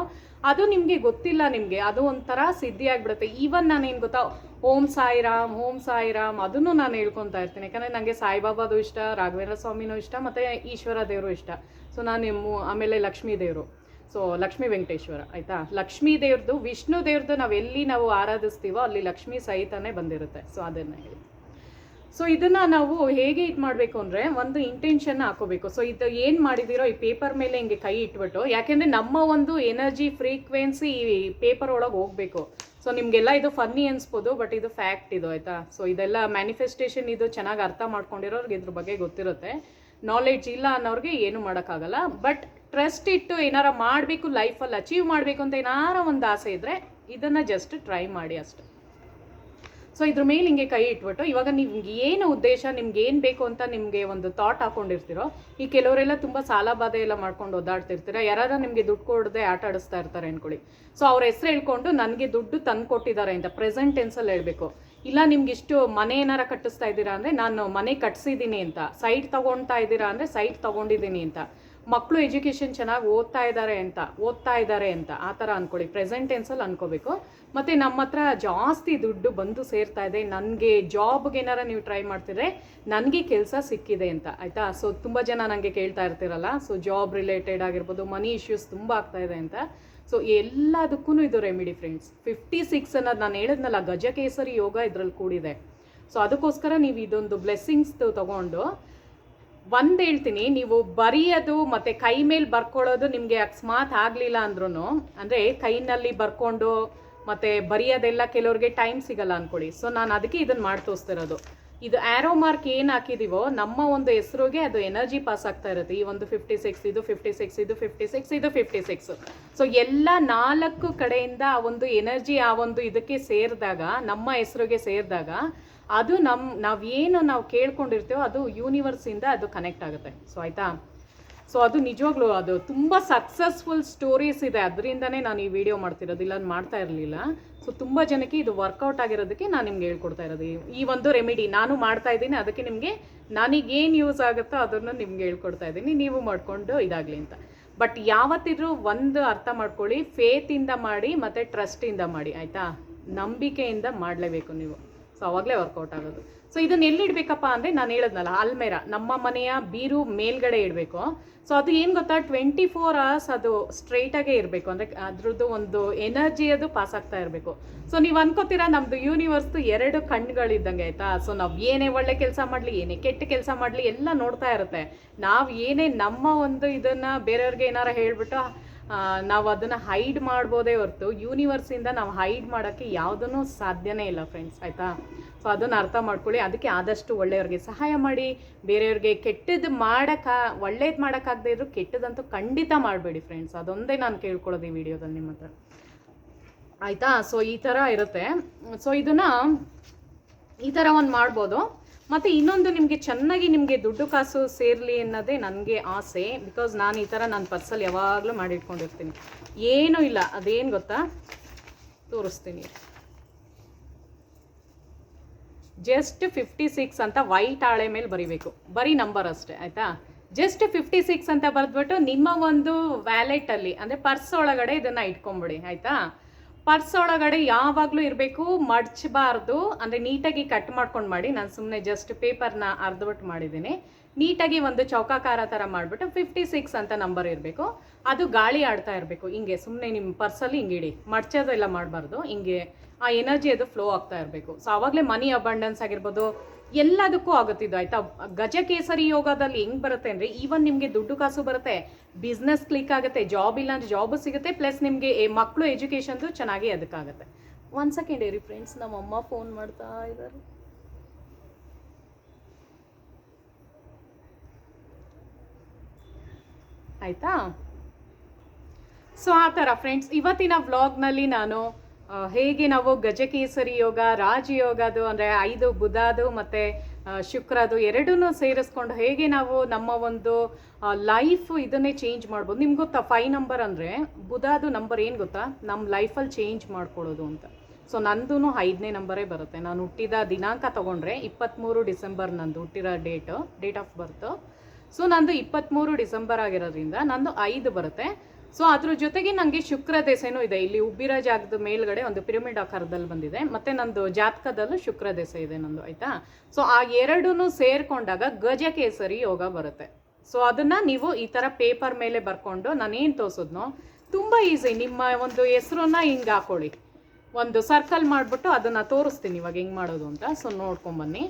ಅದು ನಿಮಗೆ ಗೊತ್ತಿಲ್ಲ, ನಿಮಗೆ ಅದು ಒಂಥರ ಸಿದ್ಧಿ ಆಗಿಬಿಡುತ್ತೆ. ಈವನ್ ನಾನೇನು ಗೊತ್ತಾ, ಓಂ ಸಾಯಿರಾಮ್ ಅದನ್ನು ನಾನು ಹೇಳ್ಕೊತಾ ಇರ್ತೀನಿ. ಯಾಕಂದರೆ ನನಗೆ ಸಾಯಿಬಾಬಾದು ಇಷ್ಟ, ರಾಘವೇಂದ್ರ ಸ್ವಾಮಿನೂ ಇಷ್ಟ, ಮತ್ತು ಈಶ್ವರ ದೇವರು ಇಷ್ಟ. ಸೊ ನಾನು ಆಮೇಲೆ ಲಕ್ಷ್ಮೀ ದೇವರು, ಸೊ ಲಕ್ಷ್ಮೀ ವೆಂಕಟೇಶ್ವರ ಆಯಿತಾ. ಲಕ್ಷ್ಮೀ ದೇವ್ರದ್ದು, ವಿಷ್ಣು ದೇವ್ರದ್ದು ನಾವು ಆರಾಧಿಸ್ತೀವೋ ಅಲ್ಲಿ ಲಕ್ಷ್ಮೀ ಸಹಿತನೇ ಬಂದಿರುತ್ತೆ. ಸೊ ಅದನ್ನು ಹೇಳಿ. ಸೊ ಇದನ್ನು ನಾವು ಹೇಗೆ ಇದು ಮಾಡಬೇಕು ಅಂದರೆ, ಒಂದು ಇಂಟೆನ್ಷನ್ ಹಾಕೋಬೇಕು. ಸೊ ಇದು ಏನು ಮಾಡಿದಿರೋ ಈ ಪೇಪರ್ ಮೇಲೆ ಹಿಂಗೆ ಕೈ ಇಟ್ಬಿಟ್ಟು, ಯಾಕೆಂದರೆ ನಮ್ಮ ಒಂದು ಎನರ್ಜಿ ಫ್ರೀಕ್ವೆನ್ಸಿ ಈ ಪೇಪರ್ ಒಳಗೆ ಹೋಗಬೇಕು. ಸೊ ನಿಮಗೆಲ್ಲ ಇದು ಫನ್ನಿ ಅನಿಸ್ಬೋದು, ಬಟ್ ಇದು ಫ್ಯಾಕ್ಟ್ ಇದು ಆಯಿತಾ. ಸೊ ಇದೆಲ್ಲ ಮ್ಯಾನಿಫೆಸ್ಟೇಷನ್, ಇದು ಚೆನ್ನಾಗಿ ಅರ್ಥ ಮಾಡ್ಕೊಂಡಿರೋರ್ಗೆ ಇದ್ರ ಬಗ್ಗೆ ಗೊತ್ತಿರುತ್ತೆ. ನಾಲೆಡ್ಜ್ ಇಲ್ಲ ಅನ್ನೋರಿಗೆ ಏನು ಮಾಡೋಕ್ಕಾಗಲ್ಲ. ಬಟ್ ಟ್ರಸ್ಟ್ ಇಟ್ಟು ಏನಾರ ಮಾಡಬೇಕು, ಲೈಫಲ್ಲಿ ಅಚೀವ್ ಮಾಡಬೇಕು ಅಂತ ಏನಾರ ಒಂದು ಆಸೆ ಇದ್ದರೆ ಇದನ್ನು ಜಸ್ಟ್ ಟ್ರೈ ಮಾಡಿ ಅಷ್ಟೆ. ಸೊ ಇದ್ರ ಮೇಲೆ ಹಿಂಗೆ ಕೈ ಇಟ್ಬಿಟ್ಟು, ಇವಾಗ ನಿಮ್ಗೆ ಏನು ಉದ್ದೇಶ, ನಿಮ್ಗೆ ಏನು ಬೇಕು ಅಂತ ನಿಮಗೆ ಒಂದು ಥಾಟ್ ಹಾಕೊಂಡಿರ್ತೀರೋ. ಈ ಕೆಲವರೆಲ್ಲ ತುಂಬ ಸಾಲ ಬಾಧೆ ಎಲ್ಲ ಮಾಡ್ಕೊಂಡು ಓದಾಡ್ತಿರ್ತೀರ, ಯಾರು ನಿಮಗೆ ದುಡ್ಡು ಕೊಡದೆ ಆಟ ಆಡಿಸ್ತಾ ಇರ್ತಾರೆ ಅಂದ್ಕೊಳ್ಳಿ. ಸೊ ಅವ್ರ ಹೆಸರು ಹೇಳ್ಕೊಂಡು ನನಗೆ ದುಡ್ಡು ತಂದು ಕೊಟ್ಟಿದ್ದಾರೆ ಅಂತ ಪ್ರೆಸೆಂಟ್ ಟೆನ್ಸಲ್ಲಿ ಹೇಳಬೇಕು. ಇಲ್ಲ ನಿಮ್ಗೆ ಇಷ್ಟು ಮನೆ ಏನಾರ ಕಟ್ಟಿಸ್ತಾ ಇದ್ದೀರಾ ಅಂದರೆ ನಾನು ಮನೆ ಕಟ್ಸಿದ್ದೀನಿ ಅಂತ, ಸೈಟ್ ತೊಗೊಳ್ತಾ ಇದ್ದೀರಾ ಅಂದರೆ ಸೈಟ್ ತೊಗೊಂಡಿದ್ದೀನಿ ಅಂತ, ಮಕ್ಕಳು ಎಜುಕೇಷನ್ ಚೆನ್ನಾಗಿ ಓದ್ತಾ ಇದ್ದಾರೆ ಅಂತ ಆ ಥರ ಅಂದ್ಕೊಳ್ಳಿ. ಪ್ರೆಸೆಂಟ್ ಟೆನ್ಸಲ್ಲಿ ಅನ್ಕೋಬೇಕು. ಮತ್ತು ನಮ್ಮ ಹತ್ರ ಜಾಸ್ತಿ ದುಡ್ಡು ಬಂದು ಸೇರ್ತಾ ಇದೆ, ನನಗೆ ಜಾಬ್ಗೆ ಏನಾರ ನೀವು ಟ್ರೈ ಮಾಡ್ತಿದ್ರೆ ನನಗೆ ಕೆಲಸ ಸಿಕ್ಕಿದೆ ಅಂತ ಆಯಿತಾ. ಸೊ ತುಂಬ ಜನ ನನಗೆ ಕೇಳ್ತಾ ಇರ್ತೀರಲ್ಲ, ಸೊ ಜಾಬ್ ರಿಲೇಟೆಡ್ ಆಗಿರ್ಬೋದು, ಮನಿ ಇಶ್ಯೂಸ್ ತುಂಬ ಆಗ್ತಾಯಿದೆ ಅಂತ. ಸೊ ಎಲ್ಲದಕ್ಕೂ ಇದು ರೆಮಿಡಿ ಫ್ರೆಂಡ್ಸ್. 56 ಅನ್ನೋದು ನಾನು ಹೇಳಿದ್ನಲ್ಲ, ಗಜಕೇಸರಿ ಯೋಗ ಇದರಲ್ಲಿ ಕೂಡಿದೆ. ಸೊ ಅದಕ್ಕೋಸ್ಕರ ನೀವು ಇದೊಂದು ಬ್ಲೆಸ್ಸಿಂಗ್ಸ್ ತೊಗೊಂಡು ಒಂದು ಹೇಳ್ತೀನಿ, ನೀವು ಬರೆಯೋದು ಮತ್ತು ಕೈ ಮೇಲೆ ಬರ್ಕೊಳ್ಳೋದು ನಿಮಗೆ ಅಕಸ್ಮಾತ್ ಆಗಲಿಲ್ಲ ಅಂದ್ರೂ, ಅಂದರೆ ಕೈನಲ್ಲಿ ಬರ್ಕೊಂಡು ಮತ್ತು ಬರೆಯೋದೆಲ್ಲ ಕೆಲವ್ರಿಗೆ ಟೈಮ್ ಸಿಗಲ್ಲ ಅಂದ್ಕೊಳ್ಳಿ. ಸೊ ನಾನು ಅದಕ್ಕೆ ಇದನ್ನು ಮಾಡಿ ತೋರಿಸ್ತಿರೋದು. ಇದು ಆ್ಯರೋ ಮಾರ್ಕ್ ಏನು ಹಾಕಿದೀವೋ ನಮ್ಮ ಒಂದು ಹೆಸರುಗೆ ಅದು ಎನರ್ಜಿ ಪಾಸ್ ಆಗ್ತಾ ಇರುತ್ತೆ. ಈ ಒಂದು 56, ಇದು 56, ಇದು 56, ಇದು 56. ಸೊ ಎಲ್ಲ 4 ಕಡೆಯಿಂದ ಆ ಒಂದು ಎನರ್ಜಿ ಆ ಒಂದು ಇದಕ್ಕೆ ಸೇರಿದಾಗ, ನಮ್ಮ ಹೆಸರುಗೆ ಸೇರಿದಾಗ, ಅದು ನಾವು ಕೇಳ್ಕೊಂಡಿರ್ತೀವೋ ಅದು ಯೂನಿವರ್ಸಿಂದ ಅದು ಕನೆಕ್ಟ್ ಆಗುತ್ತೆ. ಸೊ ಆಯಿತಾ. ಸೊ ಅದು ನಿಜವಾಗ್ಲೂ ಅದು ತುಂಬ ಸಕ್ಸಸ್ಫುಲ್ ಸ್ಟೋರೀಸ್ ಇದೆ, ಅದರಿಂದನೇ ನಾನು ಈ ವಿಡಿಯೋ ಮಾಡ್ತಿರೋದು, ಇಲ್ಲ ಮಾಡ್ತಾ ಇರಲಿಲ್ಲ. ಸೊ ತುಂಬ ಜನಕ್ಕೆ ಇದು ವರ್ಕೌಟ್ ಆಗಿರೋದಕ್ಕೆ ನಾನು ನಿಮ್ಗೆ ಹೇಳ್ಕೊಡ್ತಾ ಇರೋದು. ಈ ಒಂದು ರೆಮಿಡಿ ನಾನು ಮಾಡ್ತಾ ಇದ್ದೀನಿ, ಅದಕ್ಕೆ ನಿಮಗೆ ನನಗೇನು ಯೂಸ್ ಆಗುತ್ತೋ ಅದನ್ನು ನಿಮ್ಗೆ ಹೇಳ್ಕೊಡ್ತಾ ಇದ್ದೀನಿ, ನೀವು ಮಾಡಿಕೊಂಡು ಇದಾಗಲಿ ಅಂತ. ಬಟ್ ಯಾವತ್ತಿದ್ರೂ ಒಂದು ಅರ್ಥ ಮಾಡ್ಕೊಳ್ಳಿ, ಫೇತಿಂದ ಮಾಡಿ ಮತ್ತು ಟ್ರಸ್ಟಿಂದ ಮಾಡಿ, ಆಯಿತಾ. ನಂಬಿಕೆಯಿಂದ ಮಾಡಲೇಬೇಕು ನೀವು. ಸೊ ಅವಾಗಲೇ ವರ್ಕೌಟ್ ಆಗೋದು. ಸೊ ಇದನ್ನ ಎಲ್ಲಿಡಬೇಕಪ್ಪ ಅಂದರೆ, ನಾನು ಹೇಳಿದ್ನಲ್ಲ, ಅಲ್ಮೇರ, ನಮ್ಮ ಮನೆಯ ಬೀರು ಮೇಲ್ಗಡೆ ಇಡಬೇಕು. ಸೊ ಅದು ಏನು ಗೊತ್ತಾ, 24 hours ಅದು ಸ್ಟ್ರೈಟಾಗೇ ಇರಬೇಕು, ಅಂದರೆ ಅದ್ರದ್ದು ಒಂದು ಎನರ್ಜಿ ಅದು ಪಾಸ್ ಆಗ್ತಾ ಇರಬೇಕು. ಸೊ ನೀವು ಅನ್ಕೋತೀರಾ ನಮ್ಮದು ಯೂನಿವರ್ಸ್ದು 2 ಕಣ್ಣುಗಳಿದ್ದಂಗೆ, ಆಯಿತಾ. ಸೊ ನಾವು ಏನೇ ಒಳ್ಳೆ ಕೆಲಸ ಮಾಡಲಿ, ಏನೇ ಕೆಟ್ಟ ಕೆಲಸ ಮಾಡಲಿ, ಎಲ್ಲ ನೋಡ್ತಾ ಇರುತ್ತೆ. ನಾವು ಏನೇ ನಮ್ಮ ಒಂದು ಇದನ್ನು ಬೇರೆಯವ್ರಿಗೆ ಏನಾರು ಹೇಳಿಬಿಟ್ಟು ನಾವು ಅದನ್ನು ಹೈಡ್ ಮಾಡ್ಬೋದೇ ಹೊರತು ಯೂನಿವರ್ಸಿಂದ ನಾವು ಹೈಡ್ ಮಾಡೋಕ್ಕೆ ಯಾವುದೂ ಸಾಧ್ಯನೇ ಇಲ್ಲ ಫ್ರೆಂಡ್ಸ್, ಆಯಿತಾ. ಸೊ ಅದನ್ನು ಅರ್ಥ ಮಾಡ್ಕೊಳ್ಳಿ. ಅದಕ್ಕೆ ಆದಷ್ಟು ಒಳ್ಳೆಯವ್ರಿಗೆ ಸಹಾಯ ಮಾಡಿ, ಬೇರೆಯವ್ರಿಗೆ ಕೆಟ್ಟದ್ದು ಒಳ್ಳೇದು ಮಾಡೋಕ್ಕಾಗದೇ ಇದ್ರೂ ಕೆಟ್ಟದಂತೂ ಖಂಡಿತ ಮಾಡಬೇಡಿ ಫ್ರೆಂಡ್ಸ್. ಅದೊಂದೇ ನಾನು ಕೇಳ್ಕೊಳ್ಳೋದು ಈ ವಿಡಿಯೋದಲ್ಲಿ ನಿಮ್ಮ ಹತ್ರ, ಆಯಿತಾ. ಸೊ ಈ ಥರ ಇರುತ್ತೆ. ಸೊ ಇದನ್ನು ಈ ಥರ ಒಂದು ಮಾಡ್ಬೋದು. ಮತ್ತು ಇನ್ನೊಂದು, ನಿಮಗೆ ಚೆನ್ನಾಗಿ ನಿಮಗೆ ದುಡ್ಡು ಕಾಸು ಸೇರಲಿ ಅನ್ನೋದೇ ನನಗೆ ಆಸೆ. ಬಿಕಾಸ್ ನಾನು ಈ ಥರ ನನ್ನ ಪರ್ಸಲ್ಲಿ ಯಾವಾಗಲೂ ಮಾಡಿಟ್ಕೊಂಡಿರ್ತೀನಿ. ಏನೂ ಇಲ್ಲ, ಅದೇನು ಗೊತ್ತಾ, ತೋರಿಸ್ತೀನಿ. ಜಸ್ಟ್ 56 ಅಂತ ವೈಟ್ ಹಾಳೆ ಮೇಲೆ ಬರಿಬೇಕು, ಬರೀ ನಂಬರ್ ಅಷ್ಟೇ, ಆಯಿತಾ. ಜಸ್ಟ್ 56 ಅಂತ ಬರೆದ್ಬಿಟ್ಟು ನಿಮ್ಮ ಒಂದು ವ್ಯಾಲೆಟಲ್ಲಿ, ಅಂದರೆ ಪರ್ಸ್ ಒಳಗಡೆ ಇದನ್ನು ಇಟ್ಕೊಂಬಿಡಿ, ಆಯಿತಾ. ಪರ್ಸ್ ಒಳಗಡೆ ಯಾವಾಗಲೂ ಇರಬೇಕು, ಮಡ್ಚಬಾರ್ದು. ಅಂದರೆ ನೀಟಾಗಿ ಕಟ್ ಮಾಡ್ಕೊಂಡು ಮಾಡಿ. ನಾನು ಸುಮ್ಮನೆ ಜಸ್ಟ್ ಪೇಪರ್ನ ಅರ್ಧಬಿಟ್ಟು ಮಾಡಿದ್ದೀನಿ. ನೀಟಾಗಿ ಒಂದು ಚೌಕಾಕಾರ ಥರ ಮಾಡಿಬಿಟ್ಟು 56 ಅಂತ ನಂಬರ್ ಇರಬೇಕು. ಅದು ಗಾಳಿ ಆಡ್ತಾ ಇರಬೇಕು ಹಿಂಗೆ, ಸುಮ್ಮನೆ ನಿಮ್ಮ ಪರ್ಸಲ್ಲಿ ಹಿಂಗೆ ಇಡಿ, ಮಡ್ಚೋದೆಲ್ಲ ಮಾಡಬಾರ್ದು. ಹಿಂಗೆ ಆ ಎನರ್ಜಿ ಅದು ಫ್ಲೋ ಆಗ್ತಾ ಇರಬೇಕು. ಸೊ ಆವಾಗಲೇ ಮನಿ ಅಬಂಡೆನ್ಸ್ ಆಗಿರ್ಬೋದು, ಎಲ್ಲದಕ್ಕೂ ಆಗುತ್ತಿದ್ದು, ಆಯಿತಾ. ಗಜಕೇಸರಿ ಯೋಗದಲ್ಲಿ ಹೆಂಗೆ ಬರುತ್ತೆ ಅಂದರೆ, ಈವನ್ ನಿಮಗೆ ದುಡ್ಡು ಕಾಸು ಬರುತ್ತೆ, ಬಿಸ್ನೆಸ್ ಕ್ಲಿಕ್ ಆಗುತ್ತೆ, ಜಾಬ್ ಇಲ್ಲ ಅಂದರೆ ಜಾಬು ಸಿಗುತ್ತೆ, ಪ್ಲಸ್ ನಿಮಗೆ ಮಕ್ಕಳು ಎಜುಕೇಷನ್ದು ಚೆನ್ನಾಗಿ ಅದಕ್ಕಾಗುತ್ತೆ. 1 ಸೆಕೆಂಡ್ ಇರಿ ಫ್ರೆಂಡ್ಸ್, ನಮ್ಮಮ್ಮ ಫೋನ್ ಮಾಡ್ತಾ ಇದ್ದಾರೆ, ಆಯಿತಾ. ಸೊ ಆ ಥರ ಫ್ರೆಂಡ್ಸ್, ಇವತ್ತಿನ ವ್ಲಾಗ್ನಲ್ಲಿ ನಾನು ಹೇಗೆ ನಾವು ಗಜಕೇಸರಿ ಯೋಗ, ರಾಜಯೋಗದು ಅಂದರೆ 5 ಬುಧದು ಮತ್ತು ಶುಕ್ರದು ಎರಡನ್ನೂ ಸೇರಿಸ್ಕೊಂಡು ಹೇಗೆ ನಾವು ನಮ್ಮ ಒಂದು ಲೈಫ್ ಇದನ್ನೇ ಚೇಂಜ್ ಮಾಡ್ಬೋದು. ನಿಮ್ಗೆ ಗೊತ್ತಾ, 5 ನಂಬರ್ ಅಂದರೆ ಬುಧದು ನಂಬರ್ ಏನು ಗೊತ್ತಾ, ನಮ್ಮ ಲೈಫಲ್ಲಿ ಚೇಂಜ್ ಮಾಡ್ಕೊಳ್ಳೋದು ಅಂತ. ಸೊ ನಂದೂ 5ನೇ ನಂಬರೇ ಬರುತ್ತೆ. ನಾನು ಹುಟ್ಟಿದ ದಿನಾಂಕ ತೊಗೊಂಡ್ರೆ 23 ಡಿಸೆಂಬರ್ ನಂದು ಹುಟ್ಟಿರೋ ಡೇಟ್ ಆಫ್ ಬರ್ತು. ಸೊ ನಂದು 23 ಡಿಸೆಂಬರ್ ಆಗಿರೋದ್ರಿಂದ ನಂದು 5 ಬರುತ್ತೆ. ಸೊ ಅದ್ರ ಜೊತೆಗೆ ನನಗೆ ಶುಕ್ರ ದೆಸೆನೂ ಇದೆ. ಇಲ್ಲಿ ಉಬ್ಬಿರೋ ಜಾಗದ ಮೇಲ್ಗಡೆ ಒಂದು ಪಿರಮಿಡ್ ಆಕಾರದಲ್ಲಿ ಬಂದಿದೆ, ಮತ್ತು ನಂದು ಜಾತಕದಲ್ಲೂ ಶುಕ್ರ ದೆಸೆ ಇದೆ ನಂದು, ಆಯಿತಾ. ಸೊ ಆ ಎರಡೂ ಸೇರಿಕೊಂಡಾಗ ಗಜಕೇಸರಿ ಯೋಗ ಬರುತ್ತೆ. ಸೊ ಅದನ್ನು ನೀವು ಈ ಥರ ಪೇಪರ್ ಮೇಲೆ ಬರ್ಕೊಂಡು, ನಾನೇನು ತೋರಿಸಿದ್ನೋ ತುಂಬ ಈಸಿ. ನಿಮ್ಮ ಒಂದು ಹೆಸ್ರನ್ನ ಹಿಂಗೆ ಹಾಕೊಳ್ಳಿ, ಒಂದು ಸರ್ಕಲ್ ಮಾಡಿಬಿಟ್ಟು ಅದನ್ನು ತೋರಿಸ್ತೀನಿ ಇವಾಗ ಹೆಂಗೆ ಮಾಡೋದು ಅಂತ. ಸೊ ನೋಡ್ಕೊಂಬನ್ನಿ.